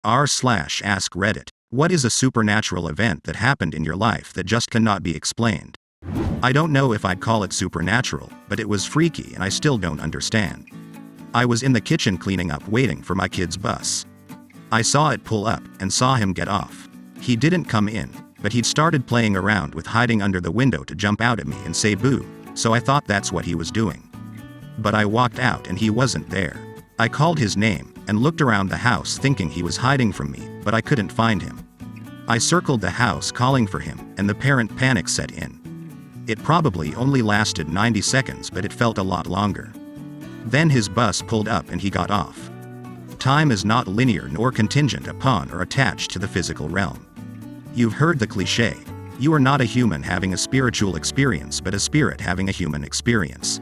r/askReddit. What is a supernatural event that happened in your life that just cannot be explained? I don't know if I'd call it supernatural, but it was freaky and I still don't understand. I was in the kitchen cleaning up waiting for my kid's bus. I saw it pull up and saw him get off. He didn't come in, but he'd started playing around with hiding under the window to jump out at me and say boo, so I thought that's what he was doing. But I walked out and he wasn't there. I called his name and looked around the house thinking he was hiding from me, but I couldn't find him. I circled the house calling for him, and the parent panic set in. It probably only lasted 90 seconds, but it felt a lot longer. Then his bus pulled up and he got off. Time is not linear nor contingent upon or attached to the physical realm. You've heard the cliche, you are not a human having a spiritual experience but a spirit having a human experience.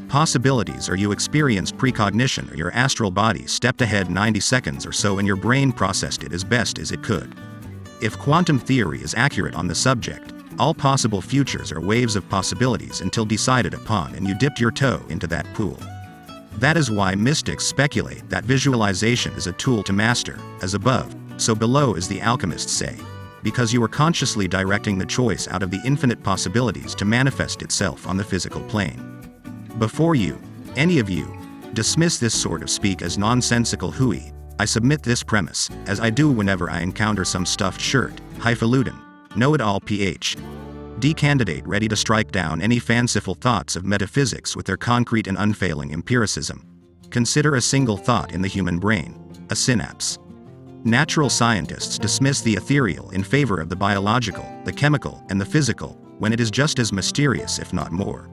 Possibilities are you experienced precognition or your astral body stepped ahead 90 seconds or so and your brain processed it as best as it could. If quantum theory is accurate on the subject, all possible futures are waves of possibilities until decided upon and you dipped your toe into that pool. That is why mystics speculate that visualization is a tool to master, as above, so below, as the alchemists say, because you are consciously directing the choice out of the infinite possibilities to manifest itself on the physical plane. Before you, any of you, dismiss this sort of speak as nonsensical hooey, I submit this premise, as I do whenever I encounter some stuffed shirt, highfalutin, know-it-all Ph.D. candidate ready to strike down any fanciful thoughts of metaphysics with their concrete and unfailing empiricism. Consider a single thought in the human brain, a synapse. Natural scientists dismiss the ethereal in favor of the biological, the chemical, and the physical, when it is just as mysterious if not more.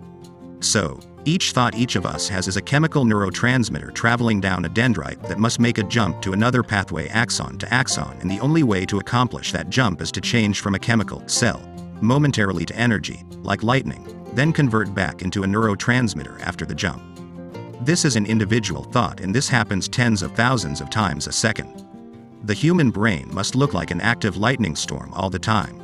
So, each thought each of us has is a chemical neurotransmitter traveling down a dendrite that must make a jump to another pathway axon to axon, and the only way to accomplish that jump is to change from a chemical cell momentarily to energy, like lightning, then convert back into a neurotransmitter after the jump. This is an individual thought, and this happens tens of thousands of times a second. The human brain must look like an active lightning storm all the time.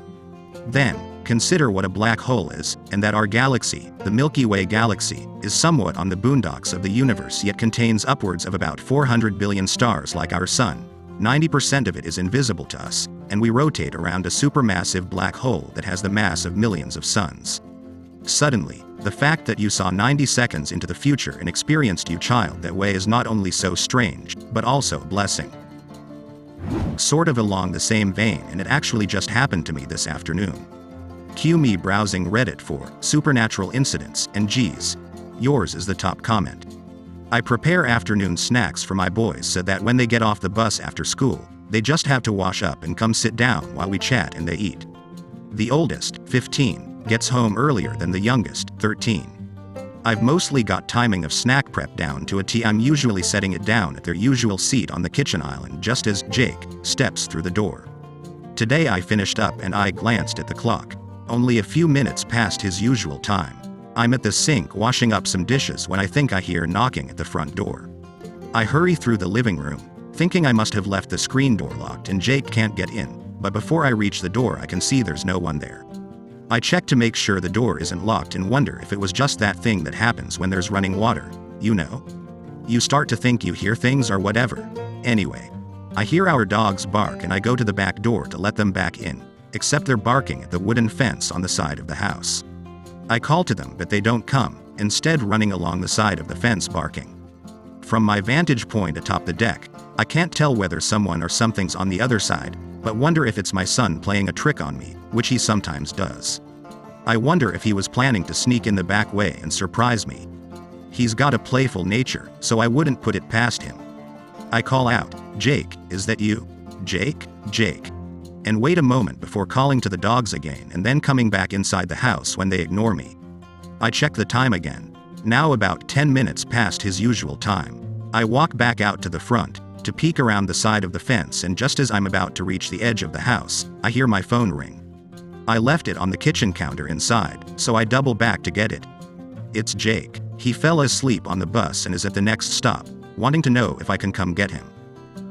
Then, consider what a black hole is, and that our galaxy, the Milky Way galaxy, is somewhat on the boondocks of the universe yet contains upwards of about 400 billion stars like our sun. 90% of it is invisible to us, and we rotate around a supermassive black hole that has the mass of millions of suns. Suddenly, the fact that you saw 90 seconds into the future and experienced your child that way is not only so strange, but also a blessing. Sort of along the same vein, and it actually just happened to me this afternoon. Cue me browsing Reddit for supernatural incidents, and geez, yours is the top comment. I prepare afternoon snacks for my boys so that when they get off the bus after school, they just have to wash up and come sit down while we chat and they eat. The oldest, 15, gets home earlier than the youngest, 13. I've mostly got timing of snack prep down to a T. I'm usually setting it down at their usual seat on the kitchen island just as Jake steps through the door. Today I finished up and I glanced at the clock. Only a few minutes past his usual time. I'm at the sink washing up some dishes when I think I hear knocking at the front door. I hurry through the living room, thinking I must have left the screen door locked and Jake can't get in, but before I reach the door I can see there's no one there. I check to make sure the door isn't locked and wonder if it was just that thing that happens when there's running water, you know? You start to think you hear things or whatever. Anyway, I hear our dogs bark and I go to the back door to let them back in, except they're barking at the wooden fence on the side of the house. I call to them but they don't come, instead running along the side of the fence barking. From my vantage point atop the deck, I can't tell whether someone or something's on the other side, but wonder if it's my son playing a trick on me, which he sometimes does. I wonder if he was planning to sneak in the back way and surprise me. He's got a playful nature, so I wouldn't put it past him. I call out, "Jake, is that you? Jake, Jake." And wait a moment before calling to the dogs again and then coming back inside the house when they ignore me. I check the time again. Now about 10 minutes past his usual time. I walk back out to the front, to peek around the side of the fence, and just as I'm about to reach the edge of the house, I hear my phone ring. I left it on the kitchen counter inside, so I double back to get it. It's Jake. He fell asleep on the bus and is at the next stop, wanting to know if I can come get him.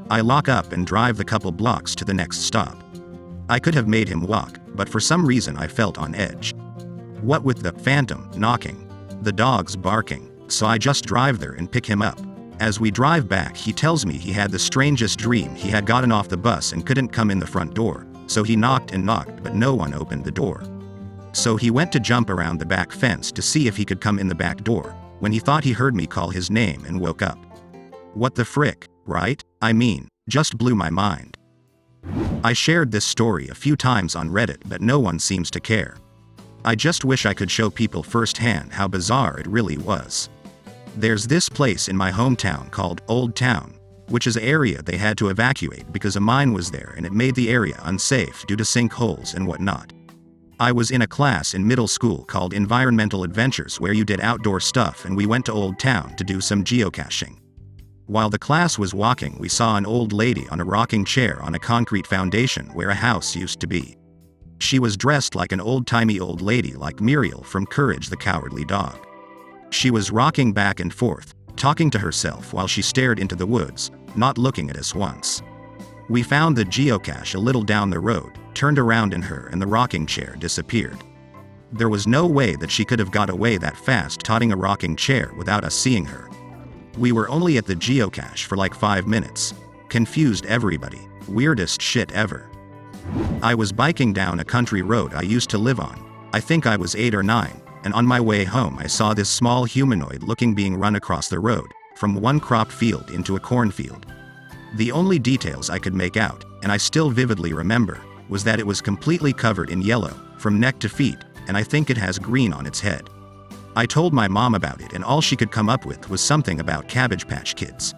I lock up and drive the couple blocks to the next stop. I could have made him walk, but for some reason I felt on edge. What with the phantom knocking, the dogs barking, so I just drive there and pick him up. As we drive back, he tells me he had the strangest dream. He had gotten off the bus and couldn't come in the front door, so he knocked and knocked, but no one opened the door. So he went to jump around the back fence to see if he could come in the back door, when he thought he heard me call his name and woke up. What the frick, right? I mean, just blew my mind. I shared this story a few times on Reddit, but no one seems to care. I just wish I could show people firsthand how bizarre it really was. There's this place in my hometown called Old Town, which is an area they had to evacuate because a mine was there and it made the area unsafe due to sinkholes and whatnot. I was in a class in middle school called Environmental Adventures where you did outdoor stuff, and we went to Old Town to do some geocaching. While the class was walking, we saw an old lady on a rocking chair on a concrete foundation where a house used to be. She was dressed like an old-timey old lady like Muriel from Courage the Cowardly Dog. She was rocking back and forth, talking to herself while she stared into the woods, not looking at us once. We found the geocache a little down the road, turned around in her, and the rocking chair disappeared. There was no way that she could have got away that fast totting a rocking chair without us seeing her. We were only at the geocache for like 5 minutes. Confused everybody. Weirdest shit ever. I was biking down a country road I used to live on. I think I was 8 or 9, and on my way home I saw this small humanoid-looking being run across the road, from one crop field into a cornfield. The only details I could make out, and I still vividly remember, was that it was completely covered in yellow, from neck to feet, and I think it has green on its head. I told my mom about it, and all she could come up with was something about Cabbage Patch Kids.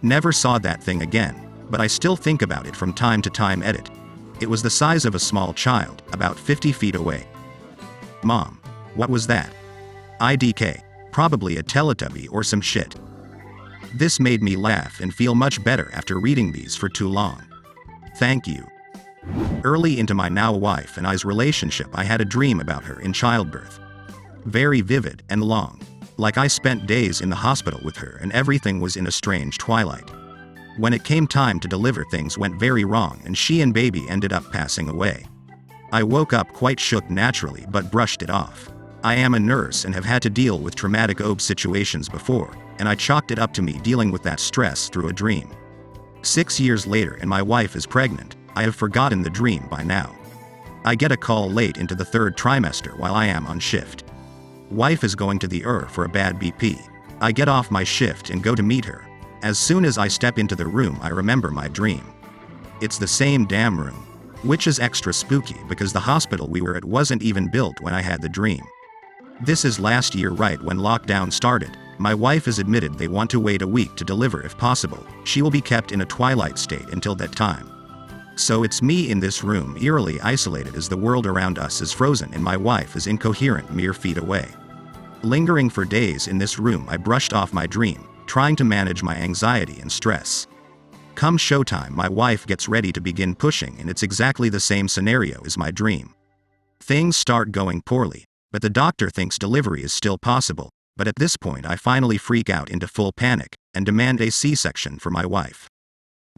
Never saw that thing again, but I still think about it from time to time. Edit. It was the size of a small child, about 50 feet away. Mom. What was that? IDK. Probably a Teletubby or some shit. This made me laugh and feel much better after reading these for too long. Thank you. Early into my now wife and I's relationship, I had a dream about her in childbirth. Very vivid and long. Like I spent days in the hospital with her and everything was in a strange twilight. When it came time to deliver, things went very wrong and she and baby ended up passing away. I woke up quite shook naturally but brushed it off. I am a nurse and have had to deal with traumatic OB situations before, and I chalked it up to me dealing with that stress through a dream. 6 years later and my wife is pregnant. I have forgotten the dream by now. I get a call late into the 3rd trimester while I am on shift. Wife is going to the for a bad BP. I get off my shift and go to meet her. As soon as I step into the room, I remember my dream. It's the same damn room. Which is extra spooky because the hospital we were at wasn't even built when I had the dream. This is last year, right when lockdown started. My wife has admitted they want to wait a week to deliver if possible. She will be kept in a twilight state until that time. So it's me in this room, eerily isolated as the world around us is frozen and my wife is incoherent mere feet away. Lingering for days in this room, I brushed off my dream, trying to manage my anxiety and stress. Come showtime, my wife gets ready to begin pushing and it's exactly the same scenario as my dream. Things start going poorly, but the doctor thinks delivery is still possible, but at this point I finally freak out into full panic and demand a C-section for my wife.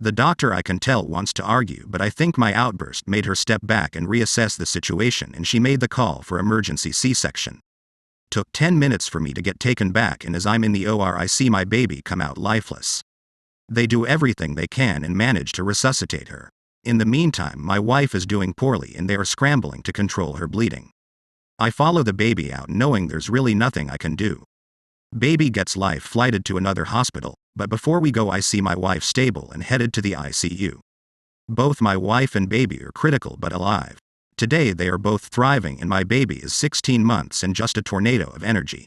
The doctor, I can tell, wants to argue, but I think my outburst made her step back and reassess the situation, and she made the call for emergency C-section. Took 10 minutes for me to get taken back, and as I'm in the OR I see my baby come out lifeless. They do everything they can and manage to resuscitate her. In the meantime, my wife is doing poorly and they are scrambling to control her bleeding. I follow the baby out knowing there's really nothing I can do. Baby gets life flighted to another hospital, but before we go I see my wife stable and headed to the ICU. Both my wife and baby are critical but alive. Today they are both thriving and my baby is 16 months and just a tornado of energy.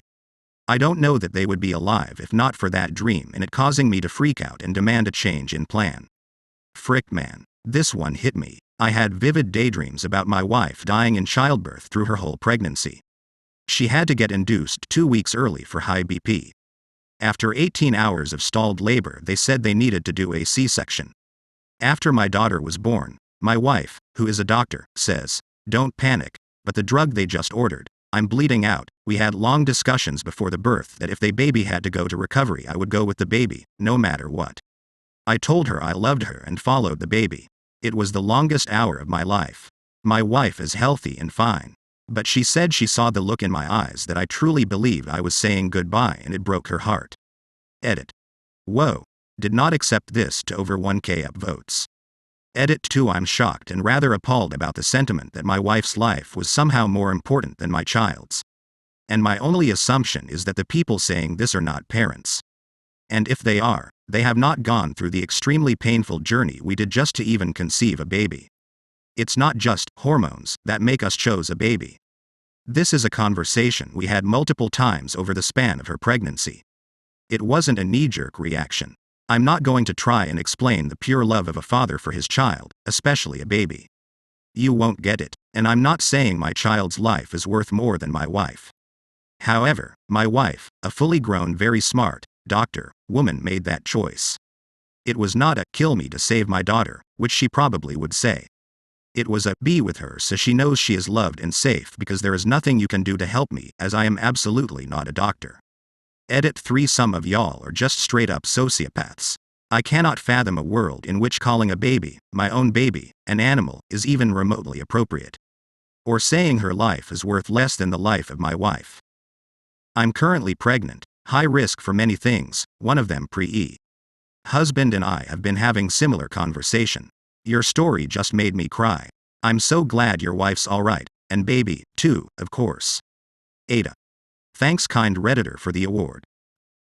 I don't know that they would be alive if not for that dream and it causing me to freak out and demand a change in plan. Frick man, this one hit me. I had vivid daydreams about my wife dying in childbirth through her whole pregnancy. She had to get induced 2 weeks early for high BP. After 18 hours of stalled labor, they said they needed to do a C-section. After my daughter was born, my wife, who is a doctor, says, "Don't panic, but the drug they just ordered, I'm bleeding out." We had long discussions before the birth that if the baby had to go to recovery, I would go with the baby, no matter what. I told her I loved her and followed the baby. It was the longest hour of my life. My wife is healthy and fine. But she said she saw the look in my eyes that I truly believed I was saying goodbye and it broke her heart. Edit. Whoa. Did not accept this to over 1k upvotes. Edit 2. I'm shocked and rather appalled about the sentiment that my wife's life was somehow more important than my child's. And my only assumption is that the people saying this are not parents. And if they are, they have not gone through the extremely painful journey we did just to even conceive a baby. It's not just hormones that make us choose a baby. This is a conversation we had multiple times over the span of her pregnancy. It wasn't a knee-jerk reaction. I'm not going to try and explain the pure love of a father for his child, especially a baby. You won't get it, and I'm not saying my child's life is worth more than my wife. However, my wife, a fully grown, very smart doctor woman, made that choice. It was not a kill me to save my daughter, which she probably would say. It was a be with her so she knows she is loved and safe, because there is nothing you can do to help me, as I am absolutely not a doctor. Edit 3. Some of y'all are just straight up sociopaths. I cannot fathom a world in which calling a baby, my own baby, an animal, is even remotely appropriate. Or saying her life is worth less than the life of my wife. I'm currently pregnant, high risk for many things, one of them pre-E. Husband and I have been having similar conversation. Your story just made me cry. I'm so glad your wife's alright, and baby, too, of course. Ada. Thanks, kind Redditor, for the award.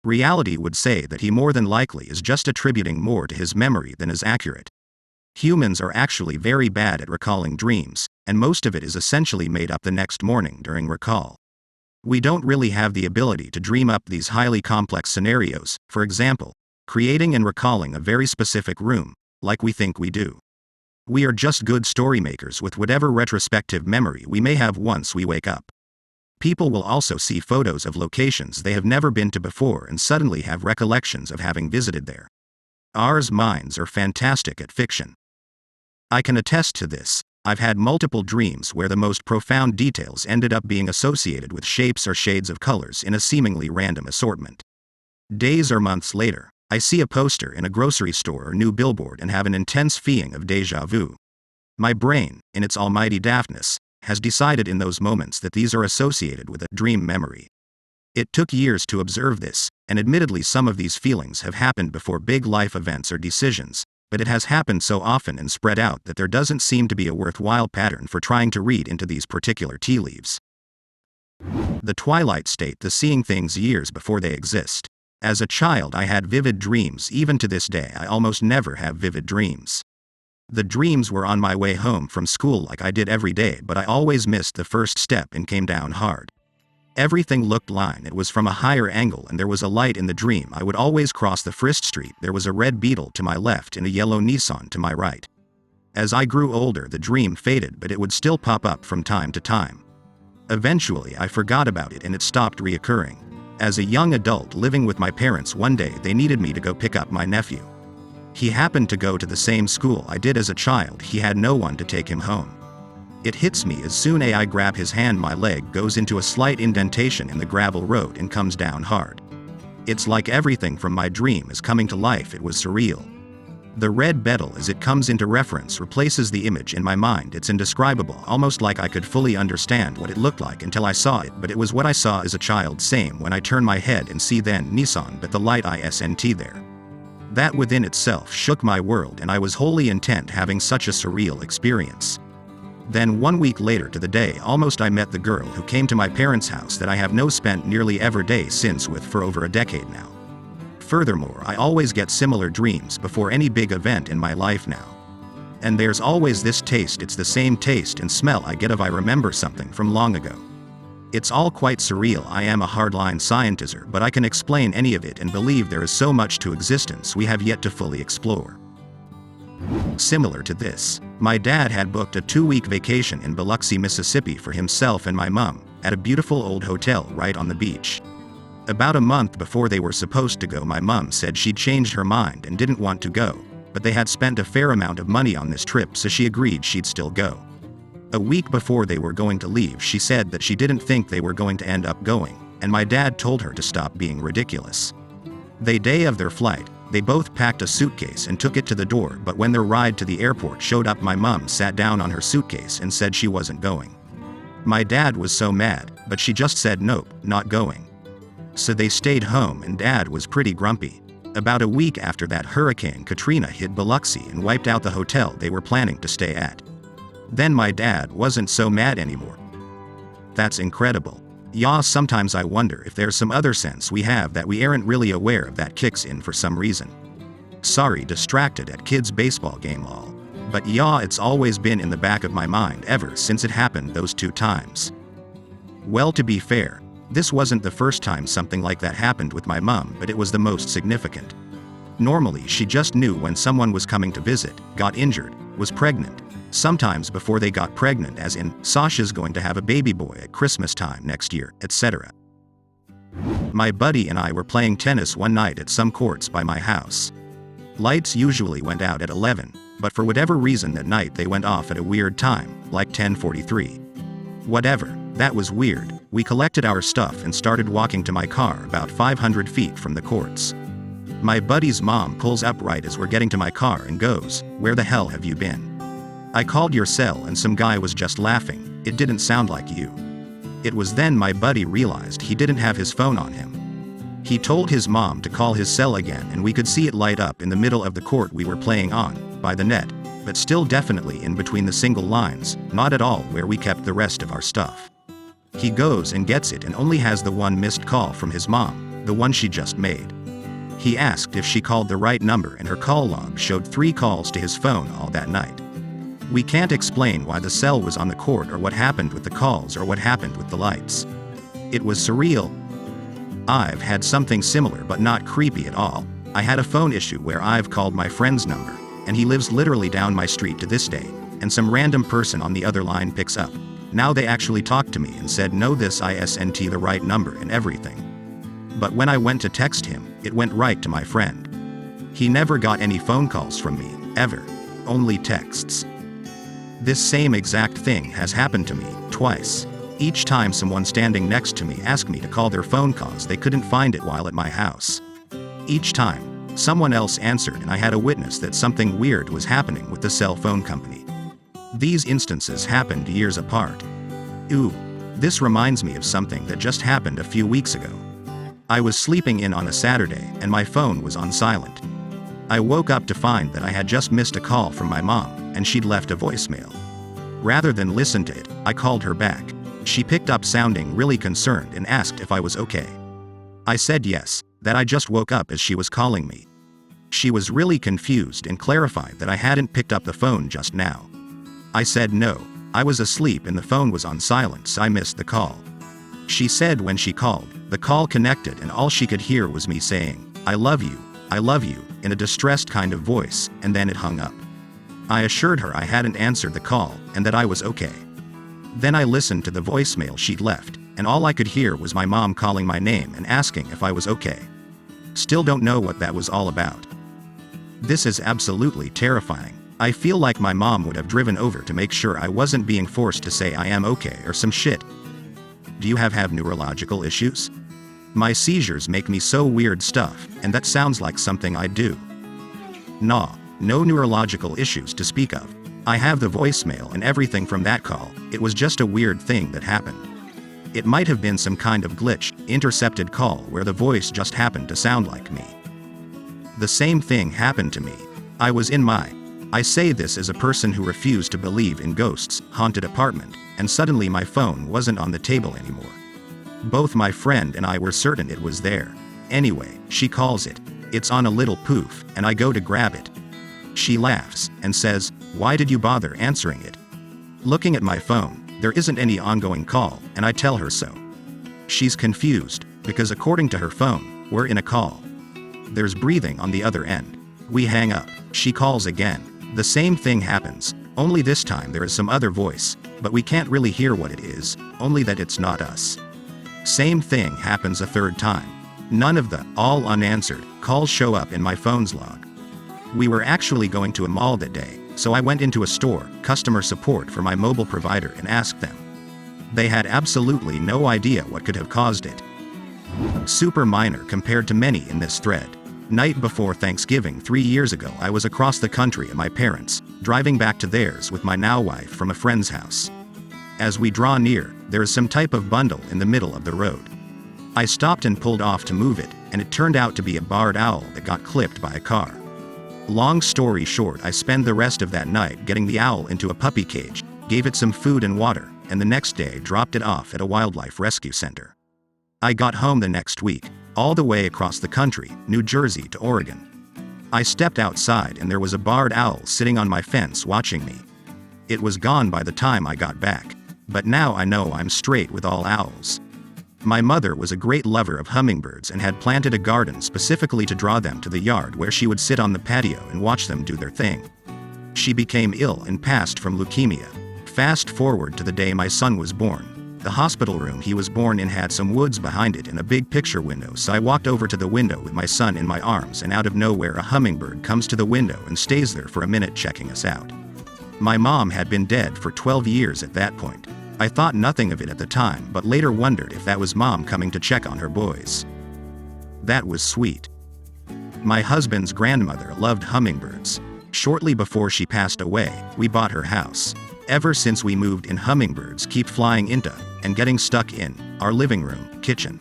Reality would say that he more than likely is just attributing more to his memory than is accurate. Humans are actually very bad at recalling dreams, and most of it is essentially made up the next morning during recall. We don't really have the ability to dream up these highly complex scenarios, for example, creating and recalling a very specific room, like we think we do. We are just good story makers with whatever retrospective memory we may have once we wake up. People will also see photos of locations they have never been to before and suddenly have recollections of having visited there. Our minds are fantastic at fiction. I can attest to this. I've had multiple dreams where the most profound details ended up being associated with shapes or shades of colors in a seemingly random assortment. Days or months later, I see a poster in a grocery store or new billboard and have an intense feeling of déjà vu. My brain, in its almighty daftness, has decided in those moments that these are associated with a dream memory. It took years to observe this, and admittedly some of these feelings have happened before big life events or decisions, but it has happened so often and spread out that there doesn't seem to be a worthwhile pattern for trying to read into these particular tea leaves. The twilight state, the seeing things years before they exist. As a child I had vivid dreams. Even to this day I almost never have vivid dreams. The dreams were on my way home from school like I did every day, but I always missed the first step and came down hard. Everything looked line. It was from a higher angle and there was a light in the dream. I would always cross the Frist Street. There was a red Beetle to my left and a yellow Nissan to my right. As I grew older the dream faded, but it would still pop up from time to time. Eventually I forgot about it and it stopped reoccurring. As a young adult living with my parents, one day they needed me to go pick up my nephew. He happened to go to the same school I did as a child. He had no one to take him home. It hits me as soon as I grab his hand, my leg goes into a slight indentation in the gravel road and comes down hard. It's like everything from my dream is coming to life. It was surreal. The red Beetle, as it comes into reference, replaces the image in my mind. It's indescribable, almost like I could fully understand what it looked like until I saw it, but it was what I saw as a child. Same when I turn my head and see then Nissan, but the light isn't there. That within itself shook my world, and I was wholly intent having such a surreal experience. Then 1 week later to the day almost, I met the girl who came to my parents' house that I have now spent nearly every day since with for over a decade now. Furthermore, I always get similar dreams before any big event in my life now. And there's always this taste. It's the same taste and smell I get of I remember something from long ago. It's all quite surreal. I am a hardline scientist, but I can explain any of it and believe there is so much to existence we have yet to fully explore. Similar to this, my dad had booked a 2-week vacation in Biloxi, Mississippi for himself and my mom, at a beautiful old hotel right on the beach. About a month before they were supposed to go, my mom said she'd changed her mind and didn't want to go, but they had spent a fair amount of money on this trip, so she agreed she'd still go. A week before they were going to leave, she said that she didn't think they were going to end up going, and my dad told her to stop being ridiculous. The day of their flight, they both packed a suitcase and took it to the door, but when their ride to the airport showed up, my mom sat down on her suitcase and said she wasn't going. My dad was so mad, but she just said nope, not going. So they stayed home and Dad was pretty grumpy. About a week after that, Hurricane Katrina hit Biloxi and wiped out the hotel they were planning to stay at. Then my dad wasn't so mad anymore. That's incredible. Yeah, sometimes I wonder if there's some other sense we have that we aren't really aware of that kicks in for some reason. Sorry, distracted at kids' baseball game all. But yeah, it's always been in the back of my mind ever since it happened those 2 times. Well, to be fair, this wasn't the first time something like that happened with my mom, but it was the most significant. Normally, she just knew when someone was coming to visit, got injured, was pregnant. Sometimes before they got pregnant, as in, Sasha's going to have a baby boy at Christmas time next year, etc. My buddy and I were playing tennis one night at some courts by my house. Lights usually went out at 11, but for whatever reason that night they went off at a weird time, like 10:43. Whatever, that was weird. We collected our stuff and started walking to my car about 500 feet from the courts. My buddy's mom pulls up right as we're getting to my car and goes, "Where the hell have you been? I called your cell and some guy was just laughing, it didn't sound like you." It was then my buddy realized he didn't have his phone on him. He told his mom to call his cell again, and we could see it light up in the middle of the court we were playing on, by the net, but still definitely in between the single lines, not at all where we kept the rest of our stuff. He goes and gets it and only has the one missed call from his mom, the one she just made. He asked if she called the right number and her call log showed 3 calls to his phone all that night. We can't explain why the cell was on the court or what happened with the calls or what happened with the lights. It was surreal. I've had something similar but not creepy at all. I had a phone issue where I've called my friend's number, and he lives literally down my street to this day, and some random person on the other line picks up. Now they actually talked to me and said no, this isn't the right number and everything. But when I went to text him, it went right to my friend. He never got any phone calls from me, ever. Only texts. This same exact thing has happened to me, twice. Each time someone standing next to me asked me to call their phone cause they couldn't find it while at my house. Each time, someone else answered and I had a witness that something weird was happening with the cell phone company. These instances happened years apart. Ooh, this reminds me of something that just happened a few weeks ago. I was sleeping in on a Saturday and my phone was on silent. I woke up to find that I had just missed a call from my mom, and she'd left a voicemail. Rather than listen to it, I called her back. She picked up sounding really concerned and asked if I was okay. I said yes, that I just woke up as she was calling me. She was really confused and clarified that I hadn't picked up the phone just now. I said no, I was asleep and the phone was on silent, so I missed the call. She said when she called, the call connected and all she could hear was me saying, I love you, in a distressed kind of voice, and then it hung up. I assured her I hadn't answered the call, and that I was okay. Then I listened to the voicemail she'd left, and all I could hear was my mom calling my name and asking if I was okay. Still don't know what that was all about. This is absolutely terrifying. I feel like my mom would have driven over to make sure I wasn't being forced to say I am okay or some shit. Do you have neurological issues? My seizures make me so weird stuff, and that sounds like something I do. Nah, no neurological issues to speak of. I have the voicemail and everything from that call, it was just a weird thing that happened. It might have been some kind of glitch, intercepted call where the voice just happened to sound like me. The same thing happened to me. I was in I say this as a person who refused to believe in ghosts, haunted apartment, and suddenly my phone wasn't on the table anymore. Both my friend and I were certain it was there. Anyway, she calls it. It's on a little poof, and I go to grab it. She laughs, and says, why did you bother answering it? Looking at my phone, there isn't any ongoing call, and I tell her so. She's confused, because according to her phone, we're in a call. There's breathing on the other end. We hang up, she calls again. The same thing happens, only this time there is some other voice, but we can't really hear what it is, only that it's not us. Same thing happens a third time. None of the, all unanswered, calls show up in my phone's log. We were actually going to a mall that day, so I went into a store, customer support for my mobile provider, and asked them. They had absolutely no idea what could have caused it. Super minor compared to many in this thread. Night before Thanksgiving 3 years ago, I was across the country at my parents', driving back to theirs with my now wife from a friend's house. As we draw near, there is some type of bundle in the middle of the road. I stopped and pulled off to move it, and it turned out to be a barred owl that got clipped by a car. Long story short, I spent the rest of that night getting the owl into a puppy cage, gave it some food and water, and the next day dropped it off at a wildlife rescue center. I got home the next week, all the way across the country, New Jersey to Oregon. I stepped outside and there was a barred owl sitting on my fence watching me. It was gone by the time I got back, but now I know I'm straight with all owls. My mother was a great lover of hummingbirds and had planted a garden specifically to draw them to the yard where she would sit on the patio and watch them do their thing. She became ill and passed from leukemia. Fast forward to the day my son was born. The hospital room he was born in had some woods behind it and a big picture window, so I walked over to the window with my son in my arms, and out of nowhere a hummingbird comes to the window and stays there for a minute checking us out. My mom had been dead for 12 years at that point. I thought nothing of it at the time, but later wondered if that was mom coming to check on her boys. That was sweet. My husband's grandmother loved hummingbirds. Shortly before she passed away, we bought her house. Ever since we moved in, hummingbirds keep flying into and getting stuck in our living room, kitchen.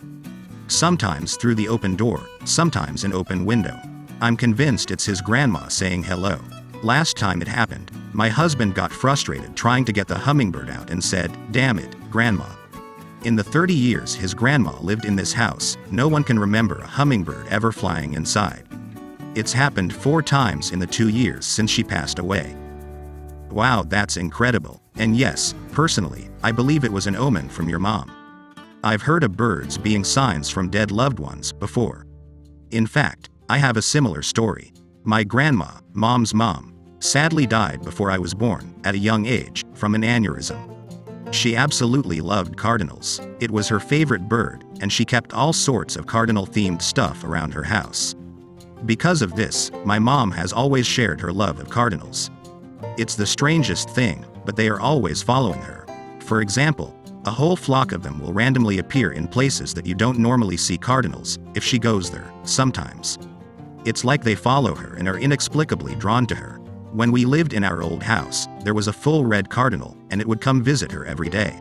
Sometimes through the open door, sometimes an open window. I'm convinced it's his grandma saying hello. Last time it happened, my husband got frustrated trying to get the hummingbird out and said, "Damn it, Grandma." In the 30 years his grandma lived in this house, no one can remember a hummingbird ever flying inside. It's happened 4 times in the 2 years since she passed away. Wow, that's incredible. And yes, personally, I believe it was an omen from your mom. I've heard of birds being signs from dead loved ones before. In fact, I have a similar story. My grandma, mom's mom, sadly died before I was born, at a young age, from an aneurysm. She absolutely loved cardinals. It was her favorite bird, and she kept all sorts of cardinal-themed stuff around her house. Because of this, my mom has always shared her love of cardinals. It's the strangest thing, but they are always following her. For example, a whole flock of them will randomly appear in places that you don't normally see cardinals, if she goes there, sometimes. It's like they follow her and are inexplicably drawn to her. When we lived in our old house, there was a full red cardinal, and it would come visit her every day.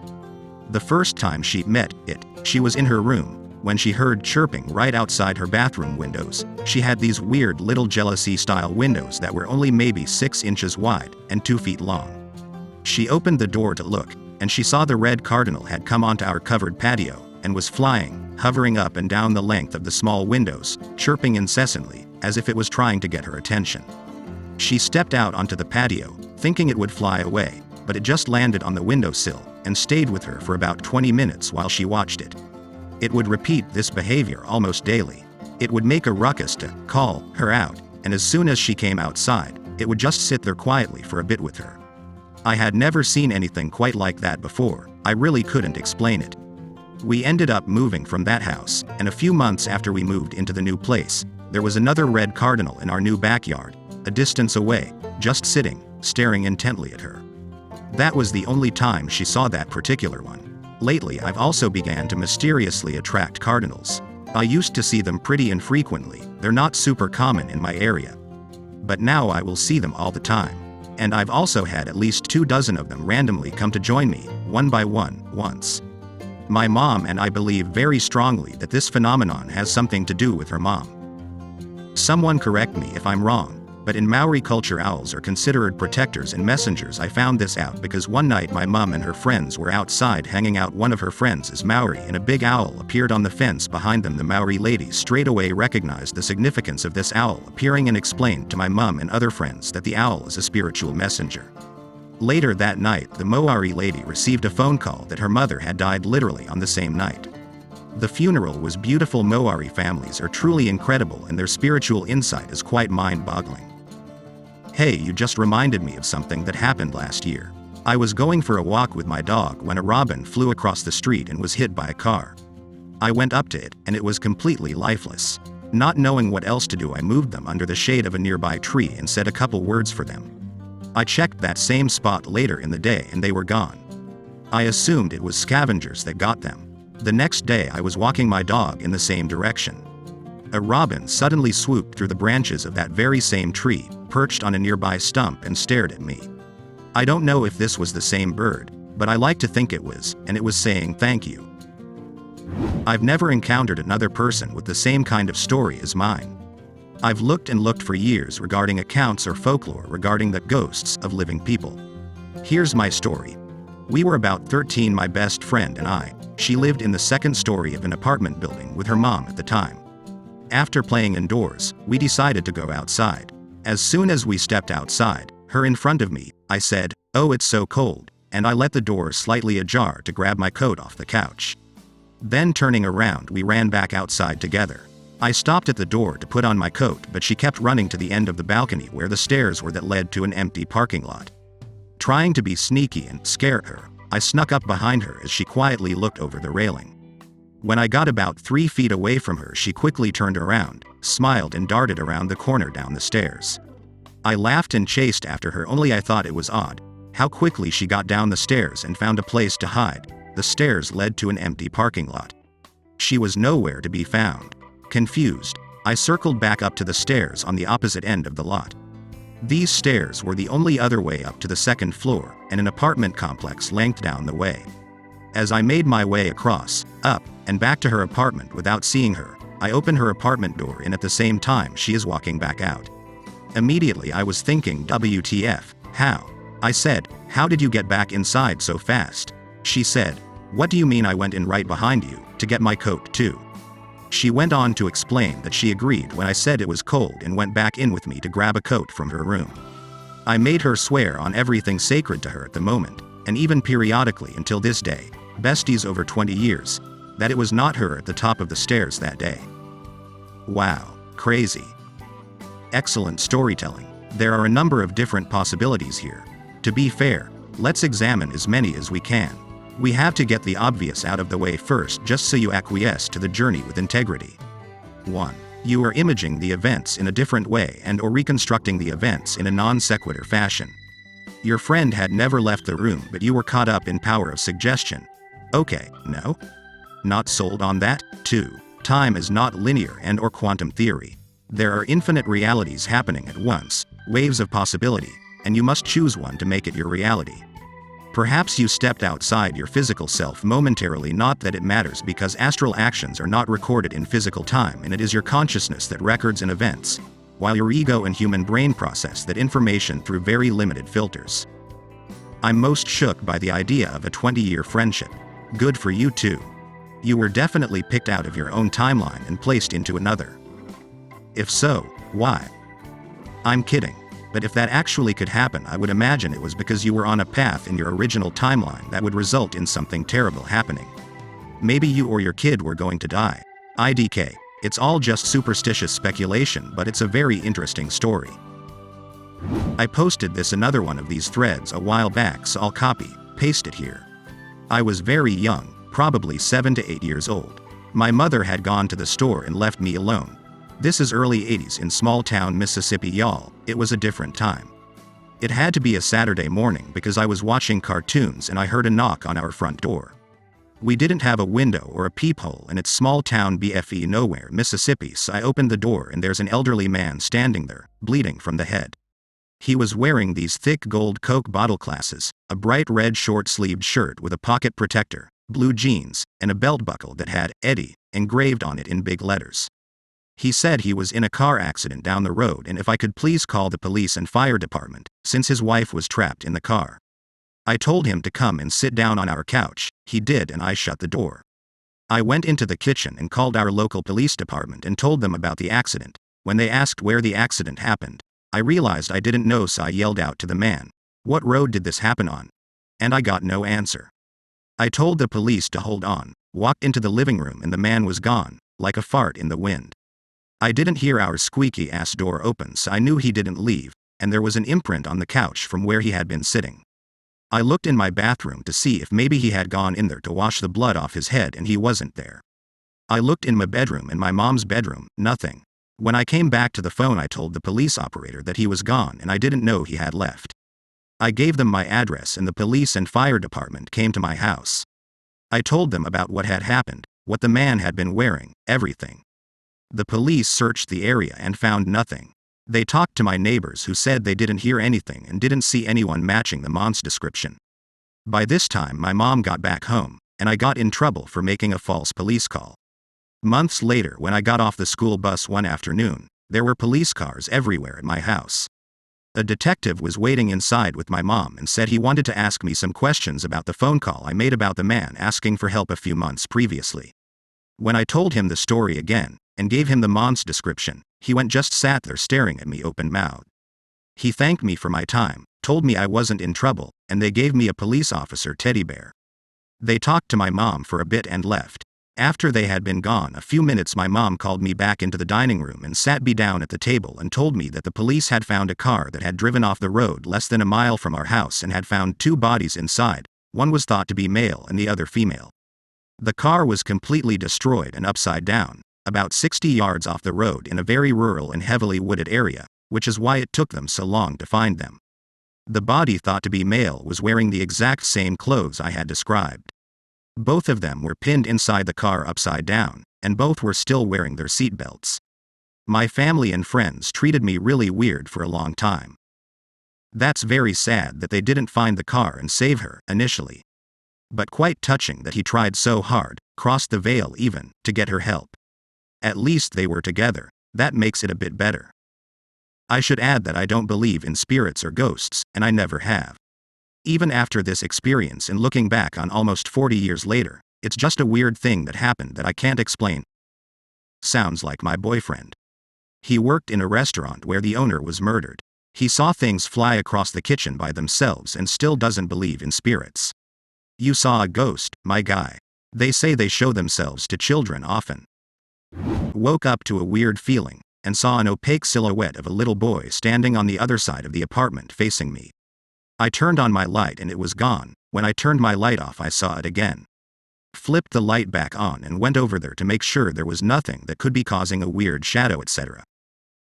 The first time she met it, she was in her room. When she heard chirping right outside her bathroom windows, she had these weird little jealousy-style windows that were only maybe 6 inches wide and 2 feet long. She opened the door to look, and she saw the red cardinal had come onto our covered patio, and was flying, hovering up and down the length of the small windows, chirping incessantly, as if it was trying to get her attention. She stepped out onto the patio, thinking it would fly away, but it just landed on the windowsill, and stayed with her for about 20 minutes while she watched it. It would repeat this behavior almost daily. It would make a ruckus to call her out, and as soon as she came outside, it would just sit there quietly for a bit with her. I had never seen anything quite like that before. I really couldn't explain it. We ended up moving from that house, and a few months after we moved into the new place, there was another red cardinal in our new backyard, a distance away, just sitting, staring intently at her. That was the only time she saw that particular one. Lately I've also began to mysteriously attract cardinals. I used to see them pretty infrequently, they're not super common in my area. But now I will see them all the time. And I've also had at least 2 dozen of them randomly come to join me, one by one, once. My mom and I believe very strongly that this phenomenon has something to do with her mom. Someone correct me if I'm wrong, but in Maori culture owls are considered protectors and messengers. I found this out because one night my mom and her friends were outside hanging out. One of her friends is Maori and a big owl appeared on the fence behind them. The Maori ladies straight away recognized the significance of this owl appearing and explained to my mom and other friends that the owl is a spiritual messenger. Later that night, the Maori lady received a phone call that her mother had died literally on the same night. The funeral was beautiful. Maori families are truly incredible and their spiritual insight is quite mind-boggling. Hey, you just reminded me of something that happened last year. I was going for a walk with my dog when a robin flew across the street and was hit by a car. I went up to it, and it was completely lifeless. Not knowing what else to do, I moved them under the shade of a nearby tree and said a couple words for them. I checked that same spot later in the day and they were gone. I assumed it was scavengers that got them. The next day I was walking my dog in the same direction. A robin suddenly swooped through the branches of that very same tree, perched on a nearby stump and stared at me. I don't know if this was the same bird, but I like to think it was, and it was saying thank you. I've never encountered another person with the same kind of story as mine. I've looked and looked for years regarding accounts or folklore regarding the ghosts of living people. Here's my story. We were about 13, my best friend and I. She lived in the second story of an apartment building with her mom at the time. After playing indoors, we decided to go outside. As soon as we stepped outside, her in front of me, I said, "Oh, it's so cold," and I let the door slightly ajar to grab my coat off the couch. Then turning around, we ran back outside together. I stopped at the door to put on my coat, but she kept running to the end of the balcony where the stairs were that led to an empty parking lot. Trying to be sneaky and scare her, I snuck up behind her as she quietly looked over the railing. When I got about 3 feet away from her, she quickly turned around, smiled and darted around the corner down the stairs. I laughed and chased after her, only I thought it was odd how quickly she got down the stairs and found a place to hide. The stairs led to an empty parking lot. She was nowhere to be found. Confused, I circled back up to the stairs on the opposite end of the lot. These stairs were the only other way up to the second floor, and an apartment complex length down the way. As I made my way across, up, and back to her apartment without seeing her, I opened her apartment door, and at the same time she is walking back out. Immediately I was thinking, WTF, how? I said, "How did you get back inside so fast?" She said, "What do you mean I went in right behind you, to get my coat too?" She went on to explain that she agreed when I said it was cold and went back in with me to grab a coat from her room. I made her swear on everything sacred to her at the moment, and even periodically until this day, besties over 20 years, that it was not her at the top of the stairs that day. Wow, crazy. Excellent storytelling. There are a number of different possibilities here. To be fair, let's examine as many as we can. We have to get the obvious out of the way first, just so you acquiesce to the journey with integrity. 1. You are imaging the events in a different way and/or reconstructing the events in a non sequitur fashion. Your friend had never left the room, but you were caught up in power of suggestion. Okay, no? Not sold on that? 2. Time is not linear and/or quantum theory. There are infinite realities happening at once, waves of possibility, and you must choose one to make it your reality. Perhaps you stepped outside your physical self momentarily, not that it matters, because astral actions are not recorded in physical time, and it is your consciousness that records an events, while your ego and human brain process that information through very limited filters. I'm most shook by the idea of a 20-year friendship. Good for you too. You were definitely picked out of your own timeline and placed into another. If so, why? I'm kidding. But if that actually could happen, I would imagine it was because you were on a path in your original timeline that would result in something terrible happening. Maybe you or your kid were going to die. IDK. It's all just superstitious speculation, but it's a very interesting story. I posted another one of these threads a while back, so I'll copy, paste it here. I was very young, probably 7 to 8 years old. My mother had gone to the store and left me alone. This is early 80s in small town Mississippi, y'all. It was a different time. It had to be a Saturday morning because I was watching cartoons and I heard a knock on our front door. We didn't have a window or a peephole, and it's small town BFE nowhere, Mississippi, so I opened the door and there's an elderly man standing there, bleeding from the head. He was wearing these thick gold Coke bottle glasses, a bright red short-sleeved shirt with a pocket protector, blue jeans, and a belt buckle that had Eddie engraved on it in big letters. He said he was in a car accident down the road and if I could please call the police and fire department, since his wife was trapped in the car. I told him to come and sit down on our couch. He did, and I shut the door. I went into the kitchen and called our local police department and told them about the accident. When they asked where the accident happened, I realized I didn't know, so I yelled out to the man, "What road did this happen on?" And I got no answer. I told the police to hold on, walked into the living room, and the man was gone, like a fart in the wind. I didn't hear our squeaky-ass door open, so I knew he didn't leave, and there was an imprint on the couch from where he had been sitting. I looked in my bathroom to see if maybe he had gone in there to wash the blood off his head, and he wasn't there. I looked in my bedroom and my mom's bedroom, nothing. When I came back to the phone, I told the police operator that he was gone and I didn't know he had left. I gave them my address and the police and fire department came to my house. I told them about what had happened, what the man had been wearing, everything. The police searched the area and found nothing. They talked to my neighbors who said they didn't hear anything and didn't see anyone matching the man's description. By this time my mom got back home, and I got in trouble for making a false police call. Months later, when I got off the school bus one afternoon, there were police cars everywhere at my house. A detective was waiting inside with my mom and said he wanted to ask me some questions about the phone call I made about the man asking for help a few months previously. When I told him the story again, and gave him the man's description, he just sat there staring at me open-mouthed. He thanked me for my time, told me I wasn't in trouble, and they gave me a police officer teddy bear. They talked to my mom for a bit and left. After they had been gone a few minutes, my mom called me back into the dining room and sat me down at the table and told me that the police had found a car that had driven off the road less than a mile from our house and had found 2 bodies inside. One was thought to be male and the other female. The car was completely destroyed and upside down, about 60 yards off the road in a very rural and heavily wooded area, which is why it took them so long to find them. The body thought to be male was wearing the exact same clothes I had described. Both of them were pinned inside the car upside down, and both were still wearing their seatbelts. My family and friends treated me really weird for a long time. That's very sad that they didn't find the car and save her, initially. But quite touching that he tried so hard, crossed the veil even, to get her help. At least they were together. That makes it a bit better. I should add that I don't believe in spirits or ghosts, and I never have. Even after this experience and looking back on almost 40 years later, it's just a weird thing that happened that I can't explain. Sounds like my boyfriend. He worked in a restaurant where the owner was murdered. He saw things fly across the kitchen by themselves and still doesn't believe in spirits. You saw a ghost, my guy. They say they show themselves to children often. Woke up to a weird feeling, and saw an opaque silhouette of a little boy standing on the other side of the apartment facing me. I turned on my light and it was gone. When I turned my light off I saw it again. Flipped the light back on and went over there to make sure there was nothing that could be causing a weird shadow, etc.